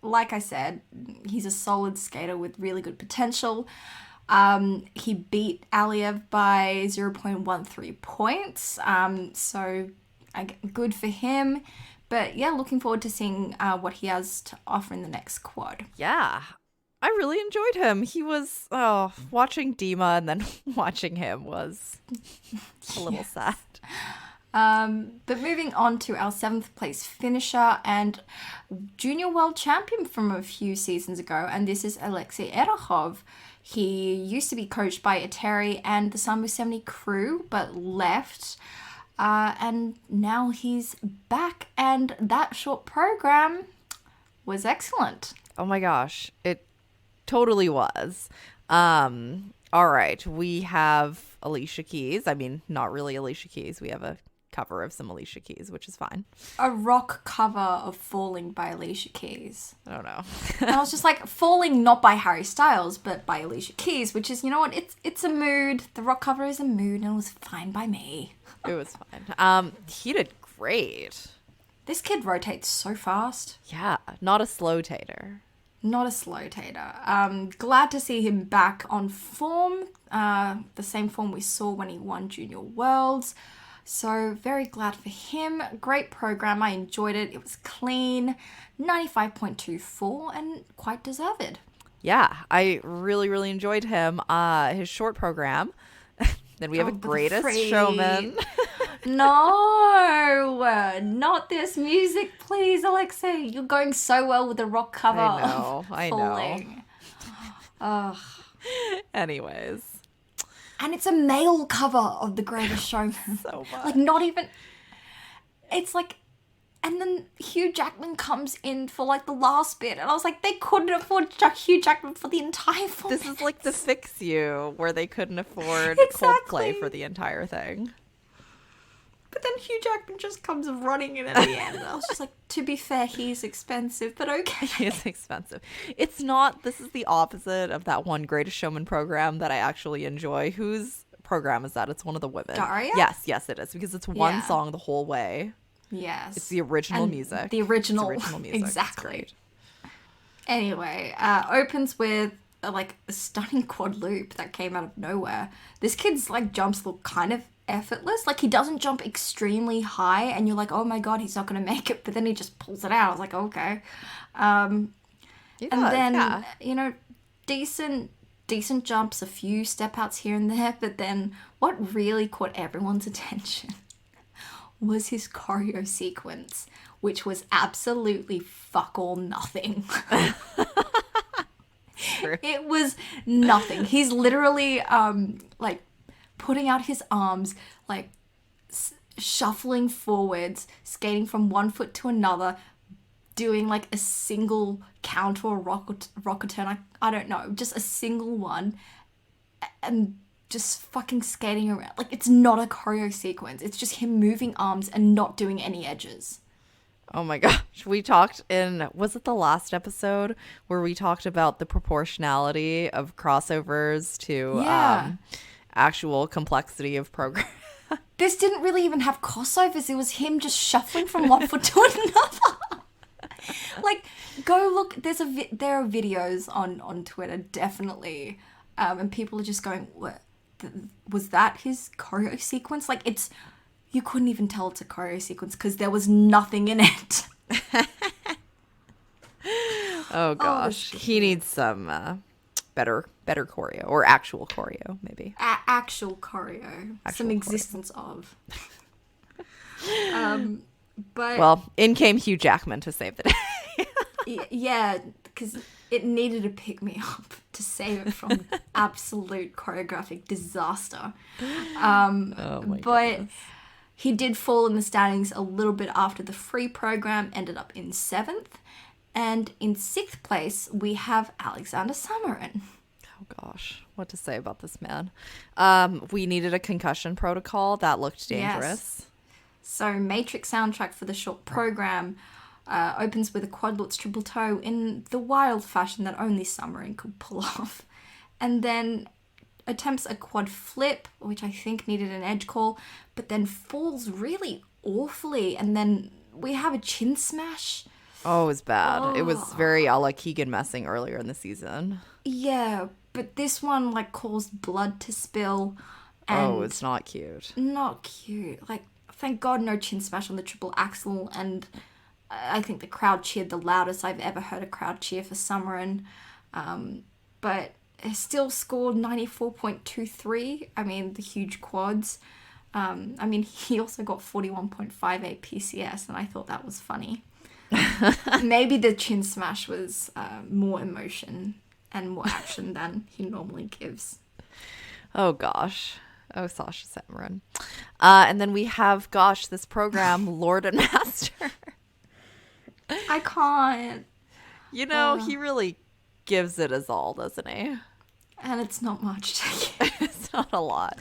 like I said, he's a solid skater with really good potential. He beat Aliev by 0.13 points. So good for him. But yeah, looking forward to seeing what he has to offer in the next quad. Yeah, I really enjoyed him. He was, watching Dima and then watching him was a little sad. But moving on to our 7th place finisher and junior world champion from a few seasons ago, and this is Alexei Erahov. He used to be coached by Eteri and the Sambo 70 crew, but left. And now he's back, and that short program was excellent. Oh my gosh, it totally was. All right, we have Alicia Keys. I mean, not really Alicia Keys. We have a cover of some Alicia Keys, which is fine. A rock cover of Falling by Alicia Keys. I don't know. And I was just like, Falling not by Harry Styles, but by Alicia Keys, which is, you know what, it's a mood. The rock cover is a mood, and it was fine by me. It was fine. He did great. This kid rotates so fast. Yeah, not a slow tater. Not a slow tater. Glad to see him back on form. The same form we saw when he won Junior Worlds. So very glad for him. Great program. I enjoyed it. It was clean. 95.24 and quite deserved. Yeah, I really, really enjoyed him. His short program. Then we have a Greatest Showman. No, not this music, please, Alexei. You're going so well with the rock cover. I know. Ugh. Anyways. And it's a male cover of The Greatest Showman. So much. Like, not even... It's like... And then Hugh Jackman comes in for, like, the last bit. And I was like, they couldn't afford Hugh Jackman for the entire film. This is like the Fix You, where they couldn't afford Exactly. Coldplay for the entire thing. But then Hugh Jackman just comes running in at the end. And I was just like, to be fair, he's expensive, but okay. He is expensive. It's not... This is the opposite of that one Greatest Showman program that I actually enjoy. Whose program is that? It's one of the women. Daria? Yes, it is. Because it's one song the whole way. Yes. It's the original music. The original music. Exactly. Anyway, opens with like a stunning quad loop that came out of nowhere. This kid's like jumps look kind of effortless. Like he doesn't jump extremely high and you're like, oh my god, he's not gonna make it, but then he just pulls it out. I was like, okay. And then you know, decent jumps, a few step outs here and there, but then what really caught everyone's attention was his choreo sequence, which was absolutely fuck all nothing. It was nothing. He's literally like putting out his arms, like shuffling forwards, skating from one foot to another, doing like a single counter or rocket turn. I don't know, just a single one, and just fucking skating around. Like, it's not a choreo sequence. It's just him moving arms and not doing any edges. Oh my gosh. We talked was it the last episode where we talked about the proportionality of crossovers to actual complexity of program? This didn't really even have crossovers. It was him just shuffling from one foot to another. Like, go look. There are videos on Twitter, definitely. And people are just going, what? Was that his choreo sequence? Like, you couldn't even tell it's a choreo sequence because there was nothing in it. Oh gosh, he needs some better choreo, or actual choreo, maybe. Actual choreo, some existence of. But well, in came Hugh Jackman to save the day. Yeah, because it needed to pick me up to save it from absolute choreographic disaster. Oh my goodness. He did fall in the standings a little bit after the free program, ended up in 7th. And in 6th place, we have Alexander Samarin. Oh gosh, what to say about this man? We needed a concussion protocol. That looked dangerous. Yes. So Matrix soundtrack for the short program opens with a quadlets triple toe in the wild fashion that only Samarin could pull off. And then attempts a quad flip, which I think needed an edge call, but then falls really awfully. And then we have a chin smash. Oh, it was bad. Oh. It was very a la Keegan messing earlier in the season. Yeah, but this one like caused blood to spill. And it's not cute. Not cute. Like, thank God no chin smash on the triple axel, and I think the crowd cheered the loudest I've ever heard a crowd cheer for Samarin. But it still scored 94.23. I mean, the huge quads. I mean, he also got 41.58 PCS, and I thought that was funny. Maybe the chin smash was more emotion and more action than he normally gives. Oh, gosh. Oh, Sasha Samarin. And then we have, this program, Lord and Master. I can't. You know, he really gives it his all, doesn't he? And it's not much. It's not a lot.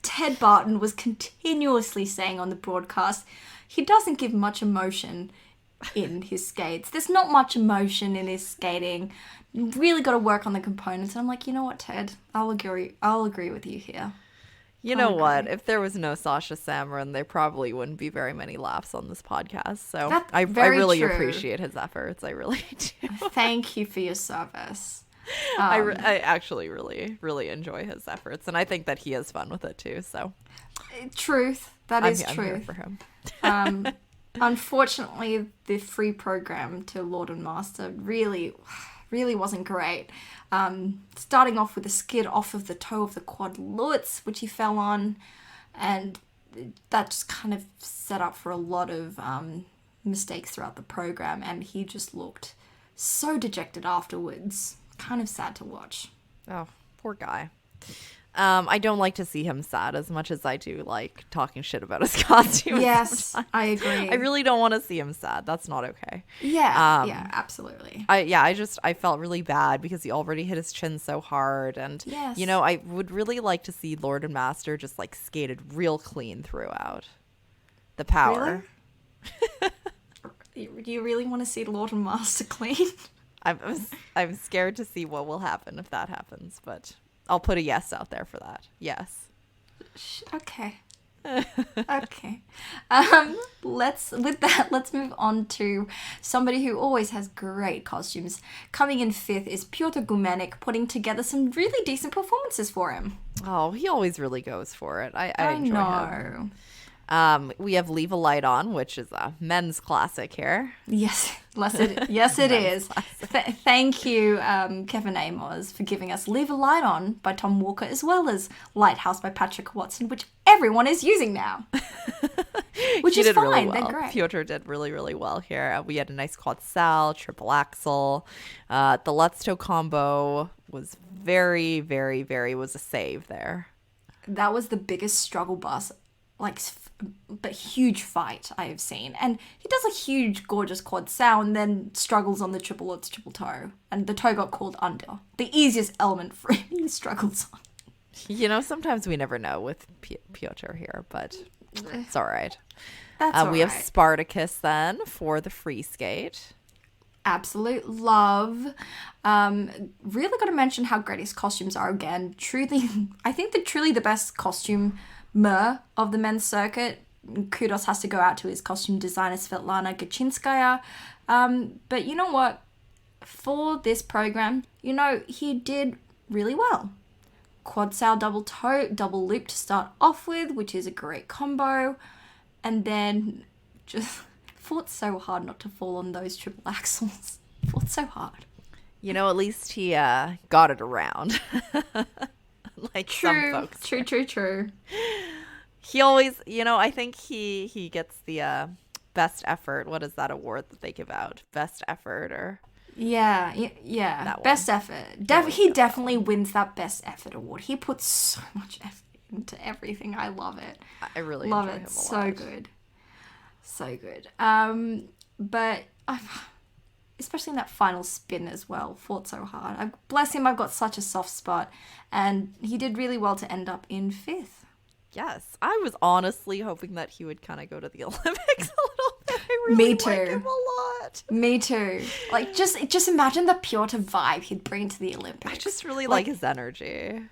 Ted Barton was continuously saying on the broadcast, he doesn't give much emotion in his skates. There's not much emotion in his skating. You really got to work on the components. And I'm like, you know what, Ted? I'll agree with you here. You know what? If there was no Sasha Samarin, there probably wouldn't be very many laughs on this podcast. So I really appreciate his efforts. I really do. Thank you for your service. I actually really, really enjoy his efforts. And I think that he has fun with it too. So truth. That is I'm truth. Here for him. Unfortunately, the free program to Lord and Master really wasn't great. Starting off with a skid off of the toe of the quad lutz, which he fell on, and that just kind of set up for a lot of mistakes throughout the program, and he just looked so dejected afterwards. Kind of sad to watch. Oh, poor guy. I don't like to see him sad as much as I do like talking shit about his costume. Yes, sometimes. I agree. I really don't want to see him sad. That's not okay. Yeah, absolutely. I felt really bad because he already hit his chin so hard, and you know, I would really like to see Lord and Master just like skated real clean throughout. The power. Really? Do you really want to see Lord and Master clean? I'm scared to see what will happen if that happens, but I'll put a yes out there for that. Yes. Okay. Okay. Let's move on to somebody who always has great costumes. Coming in fifth is Pyotr Gumenik, putting together some really decent performances for him. Oh, he always really goes for it. I I enjoy him. know. We have Leave a Light On, which is a men's classic here. Yes, it is. Thank you, Kevin Amos, for giving us Leave a Light On by Tom Walker, as well as Lighthouse by Patrick Watson, which everyone is using now. Which is fine. Really well. They're great. Piotr did really, really well here. We had a nice quad sal, triple axel. The Let's Toe combo was very, very, very was a save there. That was the biggest struggle bus, but huge fight I have seen. And he does a huge, gorgeous quad sal and then struggles on the triple lutz, triple toe. And the toe got called under. The easiest element for him, he struggles on. You know, sometimes we never know with Piotr here, but it's all right. That's all right. We have Spartacus then for the free skate. Absolute love. Really got to mention how great his costumes are again. Truly, I think they're truly the best costume of the men's circuit. Kudos has to go out to his costume designer Svetlana Gachinskaya. But you know what? For this program, he did really well. Quad sal double toe, double loop to start off with, which is a great combo. And then just fought so hard not to fall on those triple axles. Fought so hard. At least he got it around. Like some folks. True. He always, I think he gets the best effort. What is that award that they give out? Best effort or... Yeah. Best effort. He definitely wins that best effort award. He puts so much effort into everything. I love it. I really love it. So good. So good. But especially in that final spin as well, fought so hard. Bless him, I've got such a soft spot. And he did really well to end up in fifth. Yes, I was honestly hoping that he would kind of go to the Olympics a little bit. I really like him a lot. Me too. Like, just imagine the Piotr vibe he'd bring to the Olympics. I just really like his energy.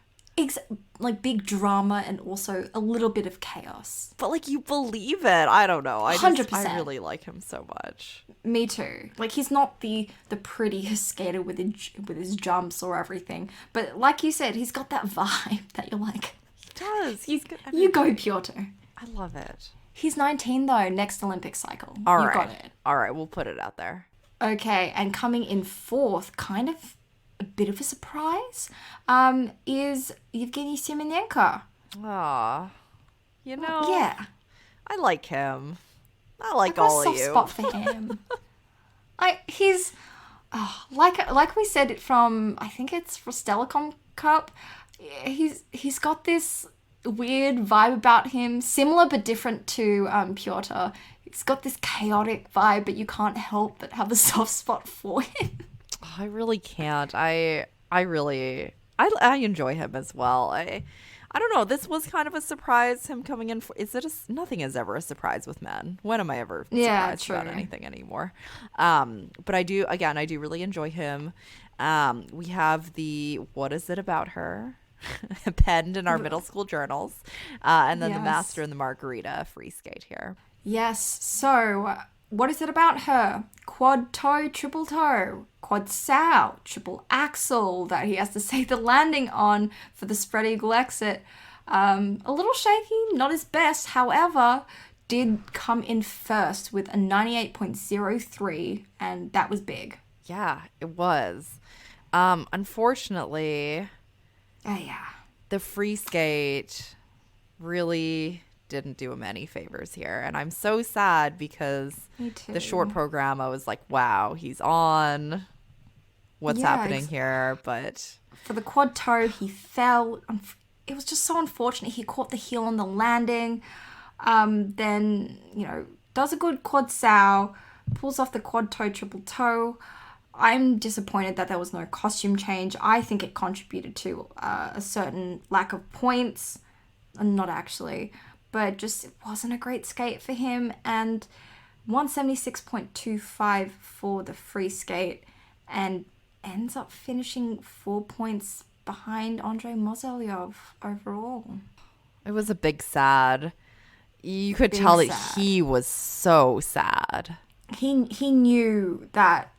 Big drama and also a little bit of chaos. But, you believe it. I don't know. 100%. I really like him so much. Me too. He's not the prettiest skater with his jumps or everything. But like you said, he's got that vibe that you're like... Does. You go, Piotr. I love it. He's 19 though, next Olympic cycle. You got it. All right, we'll put it out there. Okay, and coming in fourth, kind of a bit of a surprise, is Evgeny Semenenko. Aw. Yeah. I like him. I like all of you. I've got a soft spot for him. He's like we said it from, I think it's for Stelecom Cup. He's got this weird vibe about him, similar but different to Piotr. He's got this chaotic vibe, but you can't help but have a soft spot for him. I really can't. I enjoy him as well. I don't know. This was kind of a surprise. Him coming in. Nothing is ever a surprise with men. When am I ever surprised about anything anymore? But I do really enjoy him. We have the What Is It About Her? Penned in our middle school journals, and then the Master and the Margarita free skate here. Yes. So, what is it about her? Quad toe, triple toe, quad sal, triple axel that he has to save the landing on for the spread eagle exit. A little shaky, not his best. However, did come in first with a 98.03, and that was big. Yeah, it was. Unfortunately. The free skate really didn't do him any favors here. And I'm so sad because the short program, I was like, wow, he's on. What's happening here? But for the quad toe, he fell. It was just so unfortunate. He caught the heel on the landing. Then, does a good quad sal, pulls off the quad toe, triple toe. I'm disappointed that there was no costume change. I think it contributed to a certain lack of points. Not actually, but just it wasn't a great skate for him. And 176.25 for the free skate and ends up finishing 4 points behind Andrei Mozolyov overall. It was a big sad. You could tell that sad. he was so sad. He knew that,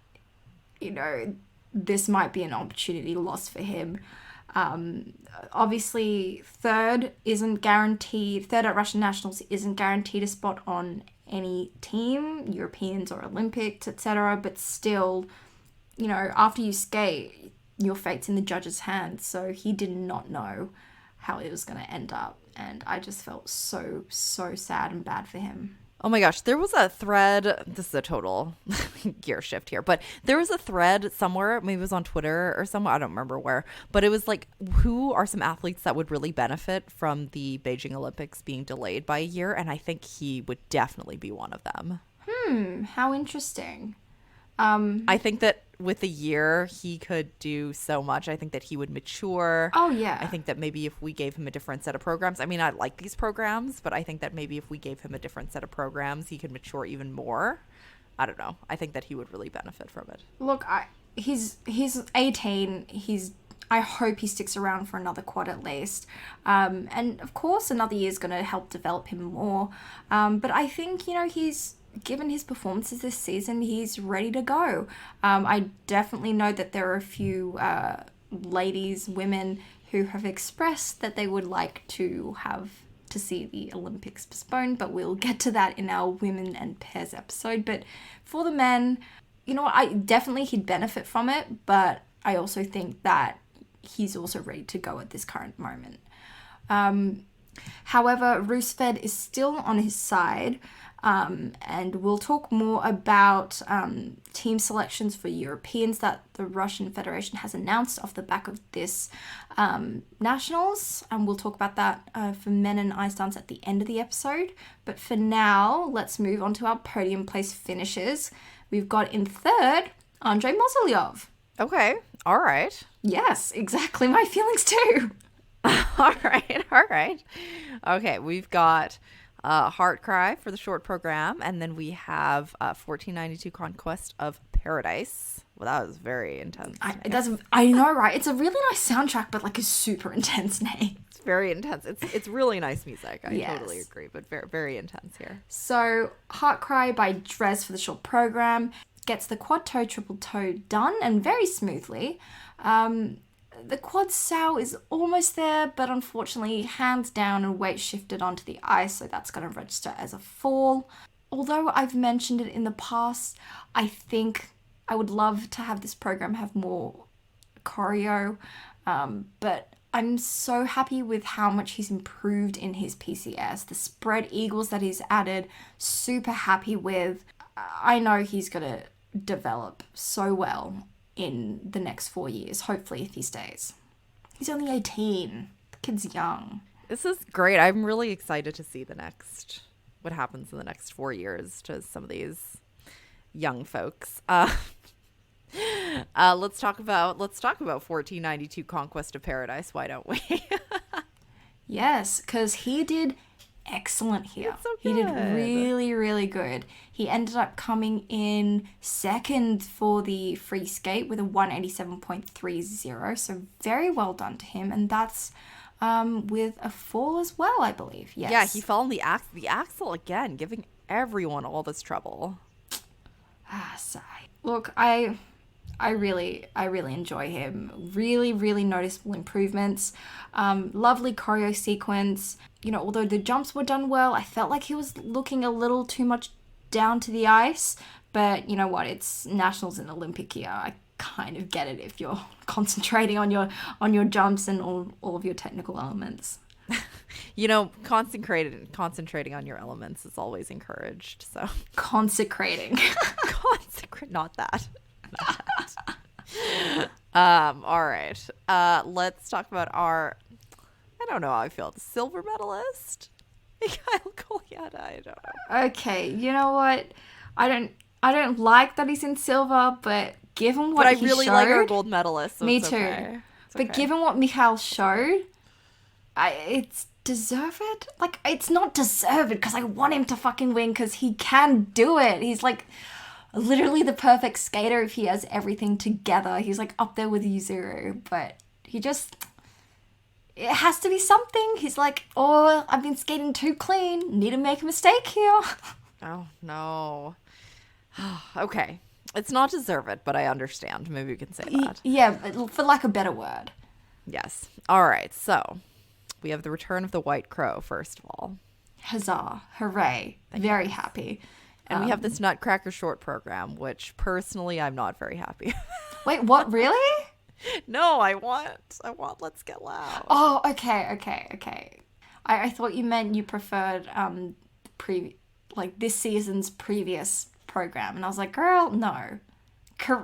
this might be an opportunity lost for him. Obviously, third at Russian Nationals isn't guaranteed a spot on any team, Europeans or Olympics, etc. But still, after you skate, your fate's in the judge's hands. So he did not know how it was going to end up. And I just felt so, so sad and bad for him. Oh my gosh, there was a thread. This is a total gear shift here, but there was a thread somewhere, maybe it was on Twitter or somewhere, I don't remember where, but it was like, who are some athletes that would really benefit from the Beijing Olympics being delayed by a year? And I think he would definitely be one of them. How interesting. I think that with a year, he could do so much. I think that he would mature. Oh, yeah. I think that maybe if we gave him a different set of programs, I mean, I like these programs, but I think that maybe if we gave him a different set of programs, he could mature even more. I don't know. I think that he would really benefit from it. Look, he's 18. I hope he sticks around for another quad at least. And of course, another year is going to help develop him more. But I think, given his performances this season, he's ready to go. I definitely know that there are a few women who have expressed that they would like to see the Olympics postponed, but we'll get to that in our women and pairs episode. But for the men, he'd benefit from it, but I also think that he's also ready to go at this current moment. However, Rusfed is still on his side. And we'll talk more about team selections for Europeans that the Russian Federation has announced off the back of this nationals. And we'll talk about that for men and ice dance at the end of the episode. But for now, let's move on to our podium place finishes. We've got in third, Andrei Mozolyov. Okay. All right. Yes, exactly my feelings too. All right. Okay, we've got Heart Cry for the short program, and then we have 1492 Conquest of Paradise. Well, that was very intense. I know, right? It's a really nice soundtrack, but like a super intense name. It's very intense. It's really nice music. I Yes. totally agree, but very, very intense here. So, Heart Cry by Drez for the short program gets the quad toe, triple toe done, and very smoothly. The quad sow is almost there, but unfortunately hands down and weight shifted onto the ice, so that's going to register as a fall. Although I've mentioned it in the past, I think I would love to have this program have more choreo, but I'm so happy with how much he's improved in his PCS. The spread eagles that he's added, super happy with. I know he's going to develop so well in the next 4 years, hopefully, if he stays. He's only 18. The kid's young. This is great. I'm really excited to see what happens in the next 4 years to some of these young folks. Let's talk about 1492 Conquest of Paradise. Why don't we? Yes, because he did excellent here. So he did good. really, really good. He ended up coming in second for the free skate with a 187.30. So very well done to him. And that's with a fall as well, I believe. Yes. Yeah, he fell on the axle again, giving everyone all this trouble. Sigh. Look, I really enjoy him. Really, really noticeable improvements. Lovely choreo sequence. Although the jumps were done well, I felt like he was looking a little too much down to the ice. But you know what? It's nationals and Olympic year. I kind of get it if you're concentrating on your jumps and all of your technical elements. Concentrating on your elements is always encouraged. So Consecrating. Not that. All right. Let's talk about I don't know how I feel. The silver medalist, Mikhail Kolyada. I don't know. Okay, you know what? I don't like that he's in silver, but given what But I he really showed, like our gold medalist. So me it's too. okay. It's But okay. given what Mikhail showed, it's deserved. Like, it's not deserved because I want him to fucking win because he can do it. He's like literally the perfect skater if he has everything together. He's like up there with Yuzuru, but he just it has to be something. He's like, oh, I've been skating too clean. Need to make a mistake here. Oh, no. Okay. It's not deserved, but I understand. Maybe we can say that. Yeah, for lack of a better word. Yes. All right. So we have the return of the White Crow, first of all. Huzzah. Hooray. Very happy. And we have this Nutcracker short program, which personally I'm not very happy. Wait, what? Really? No, I want Let's Get Loud. Oh, okay. I thought you meant you preferred this season's previous program, and I was like, girl, no,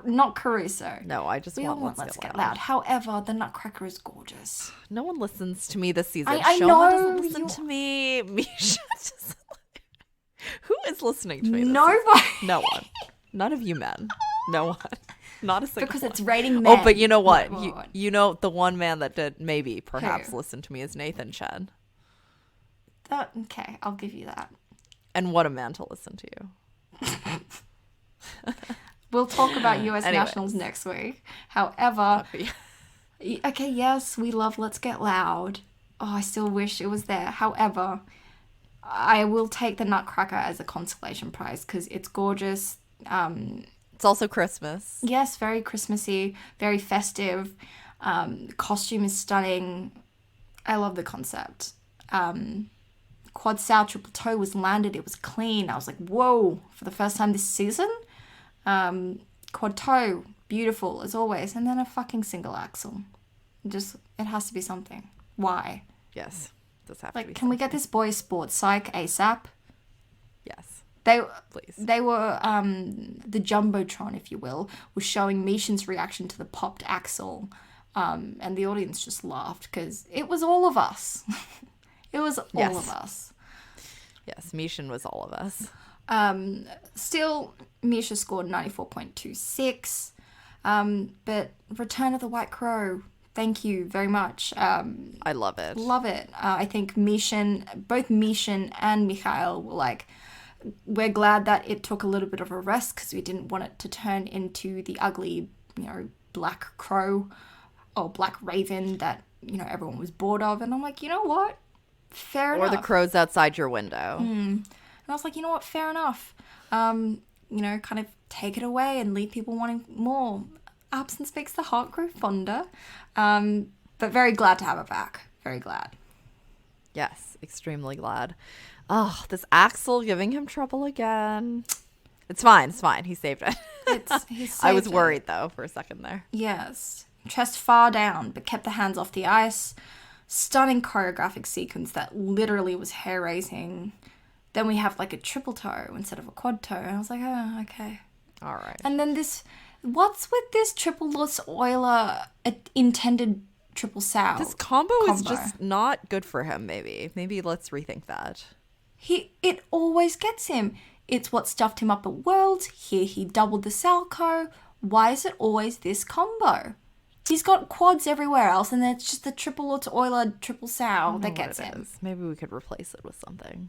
not Caruso. No, I just want Let's Get Loud. However, the Nutcracker is gorgeous. No one listens to me this season. I Shawn know doesn't listen to me. Misha doesn't. Who is listening to me? Nobody. No one. None of you men. No one. Not a single Because one. it's rating men. Oh, but you know what? What? You know the one man that did maybe perhaps Who? listen to me is Nathan Chen. Okay, I'll give you that. And what a man to listen to you. We'll talk about US Anyways. Nationals next week. However, okay, yes, we love Let's Get Loud. Oh, I still wish it was there. However, I will take the Nutcracker as a consolation prize because it's gorgeous. It's also Christmas. Yes, very Christmassy, very festive. Costume is stunning. I love the concept. Quad sow triple toe was landed. It was clean. I was like, whoa, for the first time this season. Quad toe, beautiful as always. And then a fucking single axle. It has to be something. Why? Yes. Does have to be. Can we get this boys sports psych ASAP? Yes. Please. They were, the Jumbotron, if you will, was showing Mishin's reaction to the popped axle. And the audience just laughed because it was all of us. It was all of us. Yes, Mishin was all of us. Still, Misha scored 94.26. But Return of the White Crow, thank you very much. I love it. Love it. I think both Mishin and Mikhail were like, we're glad that it took a little bit of a rest because we didn't want it to turn into the ugly, black crow or black raven that, everyone was bored of. And I'm like, you know what? Fair enough. Or the crows outside your window. And I was like, you know what? Fair enough. Kind of take it away and leave people wanting more. Absence makes the heart grow fonder. But very glad to have it back. Very glad. Yes, extremely glad. Oh, this Axel giving him trouble again. It's fine. He saved it. I was worried, though, for a second there. Yes. Chest far down, but kept the hands off the ice. Stunning choreographic sequence that literally was hair-raising. Then we have, a triple toe instead of a quad toe. And I was like, oh, okay. All right. And then what's with this triple Lutz Euler intended triple sow? This combo is just not good for him, maybe. Maybe let's rethink that. It always gets him. It's what stuffed him up at Worlds. Here he doubled the Salco. Why is it always this combo? He's got quads everywhere else, and then it's just the triple Lutz Euler triple sow that gets him. Maybe we could replace it with something.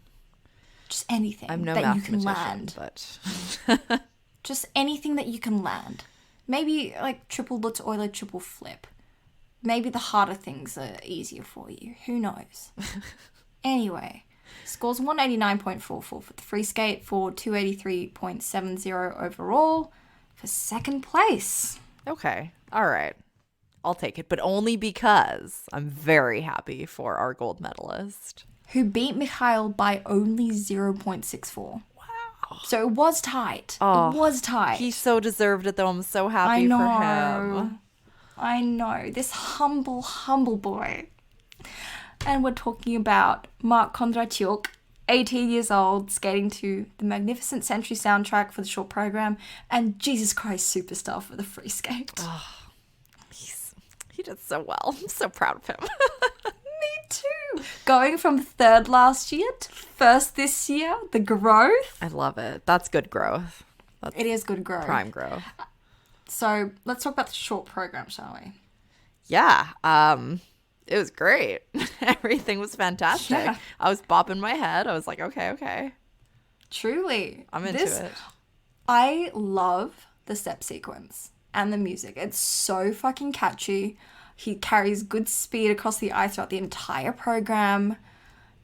Just anything I'm no that you can mathematician, land. but just anything that you can land. Maybe triple Lutz Euler triple flip. Maybe the harder things are easier for you. Who knows? Anyway, scores 189.44 for the free skate for 283.70 overall for second place. Okay. All right. I'll take it, but only because I'm very happy for our gold medalist. Who beat Mikhail by only 0.64. Wow. So it was tight. Oh, it was tight. He so deserved it, though. I'm so happy for him. I know. This humble, humble boy. And we're talking about Mark Kondratiuk, 18 years old, skating to the Magnificent Century soundtrack for the short program, and Jesus Christ Superstar for the free skate. Oh, he did so well. I'm so proud of him. Me too. Going from third last year to first this year, the growth. I love it. That's good growth. It is good growth. Prime growth. So let's talk about the short program, shall we? Yeah. It was great. Everything was fantastic. Yeah. I was bopping my head. I was like, okay. Truly. I'm into it. I love the step sequence and the music. It's so fucking catchy. He carries good speed across the ice throughout the entire program.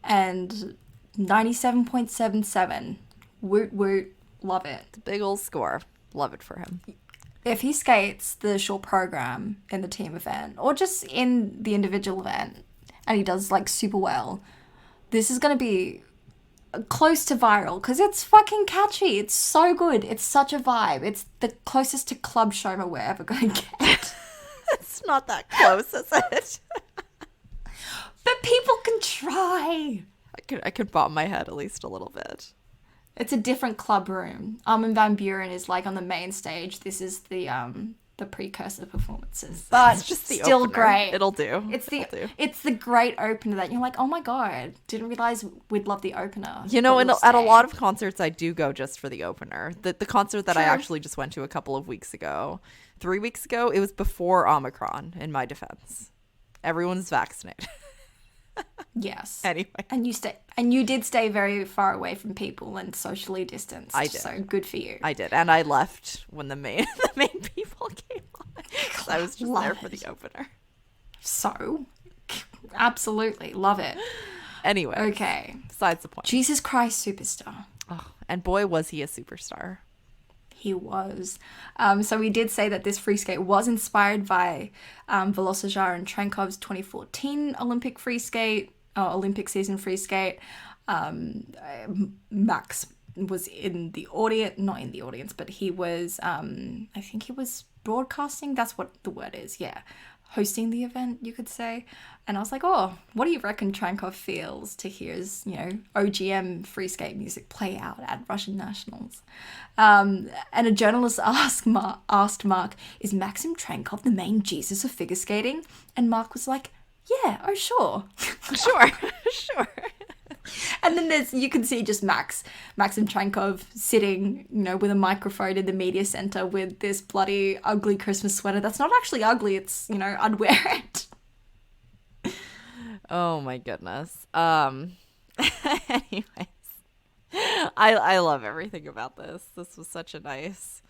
And 97.77. Woot woot. Love it. It's a big old score. Love it for him. If he skates the short program in the team event or just in the individual event and he does like super well, this is going to be close to viral because it's fucking catchy. It's so good. It's such a vibe. It's the closest to Club Shoma we're ever going to get. It's not that close, is it? But people can try. I could bob my head at least a little bit. It's a different club room. Armin van Buren is like on the main stage. This is the precursor performances. But it's just the still opener. great. It'll do. It's the great opener that you're like, oh my god, didn't realize we'd love the opener. You know, at a lot of concerts, I do go just for the opener. The concert that I actually just went to a couple of weeks ago, 3 weeks ago, it was before Omicron, in my defense. Everyone's vaccinated. Yes. Anyway. And you did stay very far away from people and socially distanced. I did. So good for you. I did. And I left when the main people came on. I was just there for the opener. So, absolutely. Love it. Anyway. Okay. Besides the point. Jesus Christ Superstar. Oh, and boy, was he a superstar. He was. So we did say that this free skate was inspired by Volosozhar and Trenkov's 2014 Olympic season free skate. Max was not in the audience, but he was, I think he was broadcasting. That's what the word is. Yeah. Hosting the event, you could say. And I was like, oh, what do you reckon Trenkov feels to hear his, OGM free skate music play out at Russian nationals? And a journalist asked Mark, is Maxim Trenkov the main Jesus of figure skating? And Mark was like, yeah, oh, sure. Sure. And then you can see just Maxim Trenkov sitting, with a microphone in the media center with this bloody ugly Christmas sweater. That's not actually ugly. It's, I'd wear it. Oh my goodness. Anyways, I love everything about this. This was such a nice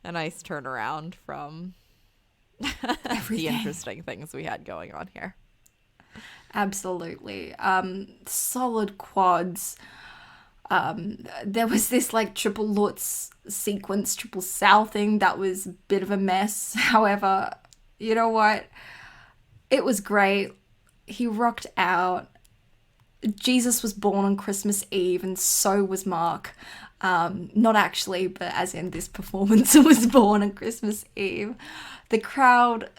turnaround from the interesting things we had going on here. Absolutely. Solid quads. There was this like triple Lutz sequence, triple Sal thing that was a bit of a mess. However, you know what? It was great. He rocked out. Jesus was born on Christmas Eve and so was Mark. Not actually, but as in this performance was born on Christmas Eve. The crowd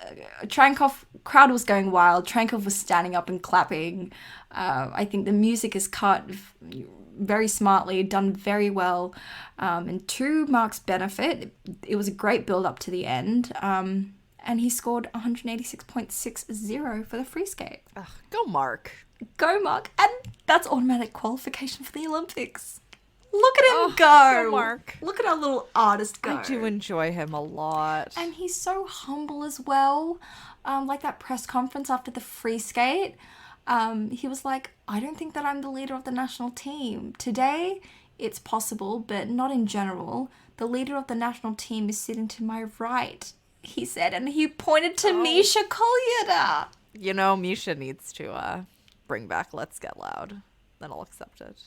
was going wild. Trenkov was standing up and clapping. I think the music is cut very smartly, done very well. And to Mark's benefit, it was a great build up to the end. And he scored 186.60 for the free skate. Ugh, go Mark. Go Mark. And that's automatic qualification for the Olympics. Look at him go. Mark. Look at our little artist go. I do enjoy him a lot. And he's so humble as well. Like that press conference after the free skate. He was like, I don't think that I'm the leader of the national team. Today, it's possible, but not in general. The leader of the national team is sitting to my right, he said. And he pointed to Misha Kolyada. Misha needs to bring back Let's Get Loud. Then I'll accept it.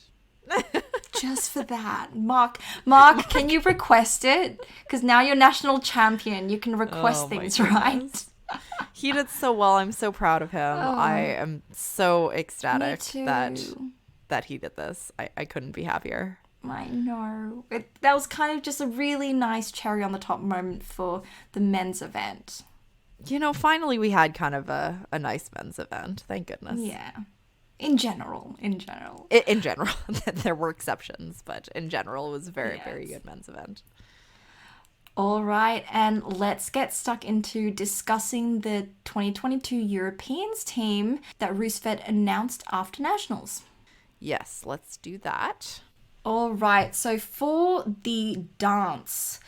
Just for that. Mark, can you request it? Because now you're national champion. You can request things, right? He did so well. I'm so proud of him. I am so ecstatic that he did this. I couldn't be happier. I know. That was kind of just a really nice cherry on the top moment for the men's event. Finally we had kind of a nice men's event. Thank goodness. Yeah. In general. In general. There were exceptions, but in general, it was a very, very good men's event. All right, and let's get stuck into discussing the 2022 Europeans team that Rusvet announced after Nationals. Yes, let's do that. All right, so for the dance,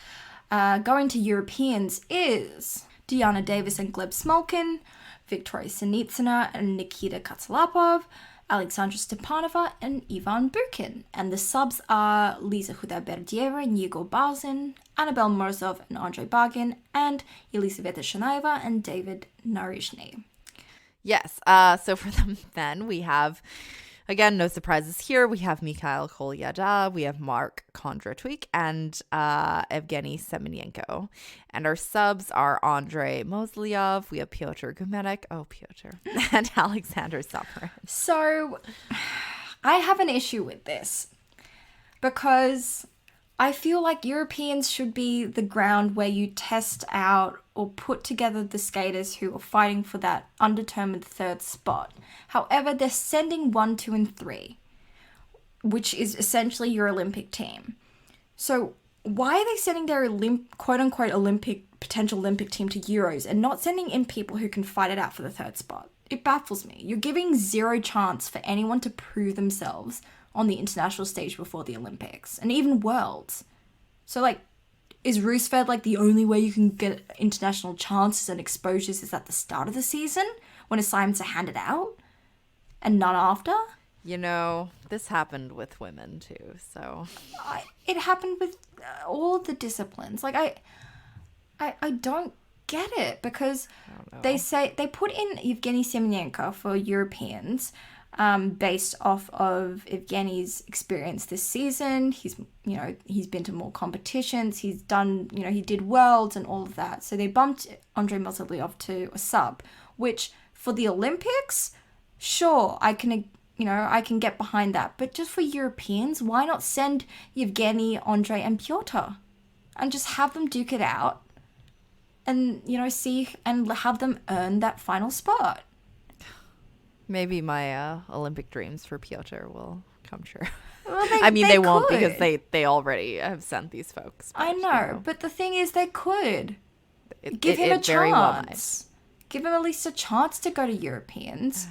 going to Europeans is Diana Davis and Gleb Smolkin, Victoria Sinitsina and Nikita Katsalapov, Alexandra Stepanova, and Ivan Bukin. And the subs are Lisa Khudaiberdieva and Igor Bazin, Annabelle Morozov and Andrei Bagin, and Elizaveta Shanaeva and David Naryzhnyy. Yes. So for the men, we have, again, no surprises here. We have Mikhail Kolyada, we have Mark Kondratiuk, and Evgeny Semenenko. And our subs are Andrei Moslyev, we have Pyotr Gumenek, and Alexander Samarin. So I have an issue with this because I feel like Europeans should be the ground where you test out or put together the skaters who are fighting for that undetermined third spot. However, they're sending 1, 2, and 3, which is essentially your Olympic team. So why are they sending their quote-unquote potential Olympic team to Euros and not sending in people who can fight it out for the third spot? It baffles me. You're giving zero chance for anyone to prove themselves on the international stage before the Olympics and even Worlds. So, like, is Roosevelt, like, the only way you can get international chances and exposures is at the start of the season when assignments are handed out and none after? You know, this happened with women too, so. It happened with all of the disciplines. Like, I don't get it because they say they put in Evgeny Semenenko for Europeans based off of Evgeny's experience this season. He's been to more competitions. He's done, he did Worlds and all of that. So they bumped Andrei Moslyev to a sub, which for the Olympics, sure, I can get behind that. But just for Europeans, why not send Evgeny, Andrei, and Pyotr and just have them duke it out and, see and have them earn that final spot? Maybe my Olympic dreams for Pyotr will come true. Well, they won't because they already have sent these folks. But, I know, but the thing is they could. Give him a very chance. Give him at least a chance to go to Europeans.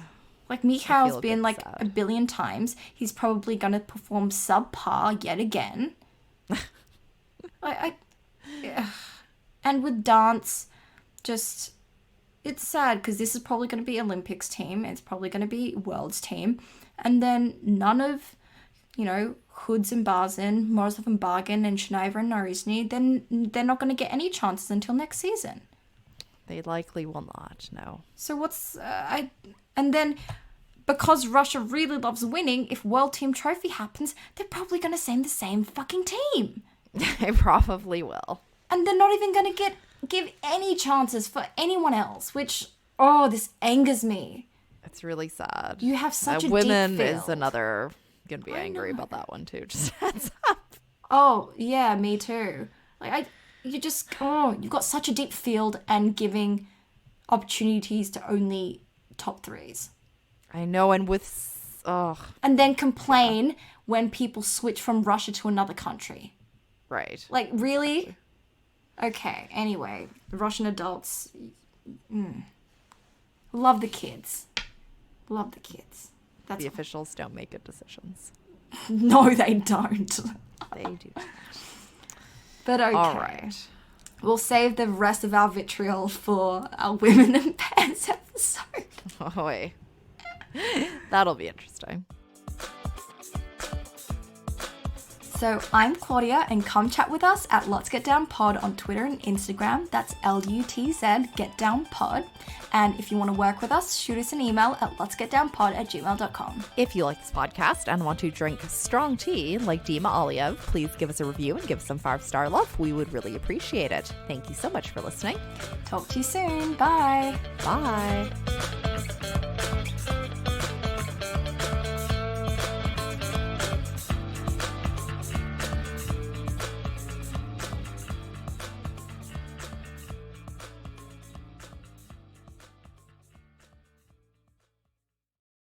Like, Mikhail's been, like, sad 1 billion times. He's probably going to perform subpar yet again. And with dance, just, it's sad because this is probably going to be Olympics team. It's probably going to be Worlds team. And then none of, Khuds and Bazin, Morozov and Bagin, and Shanaeva and Naryzhnyy, then they're not going to get any chances until next season. They likely will not, no. So and then, because Russia really loves winning, if World Team Trophy happens, they're probably going to send the same fucking team. They probably will. And they're not even going to give any chances for anyone else, which, this angers me. It's really sad. You have such a deep women field. Is another going to be angry about that one too. Just heads up. Oh, yeah, me too. Like, you've got such a deep field and giving opportunities to only top threes. I know, and and then complain when people switch from Russia to another country. Right. Like, really? Okay, anyway, Russian adults, love the kids. Love the kids. The officials don't make good decisions. No, they don't. They do. But okay. All right. We'll save the rest of our vitriol for our women in pants episode. Oh, wait. That'll be interesting. So I'm Claudia, and come chat with us at Let's Get Down Pod on Twitter and Instagram. That's LUTZ Get Down Pod. And if you want to work with us, shoot us an email at letsgetdownpod@gmail.com. If you like this podcast and want to drink strong tea like Dmitri Aliev, please give us a review and give us some 5-star love. We would really appreciate it. Thank you so much for listening. Talk to you soon. Bye. Bye.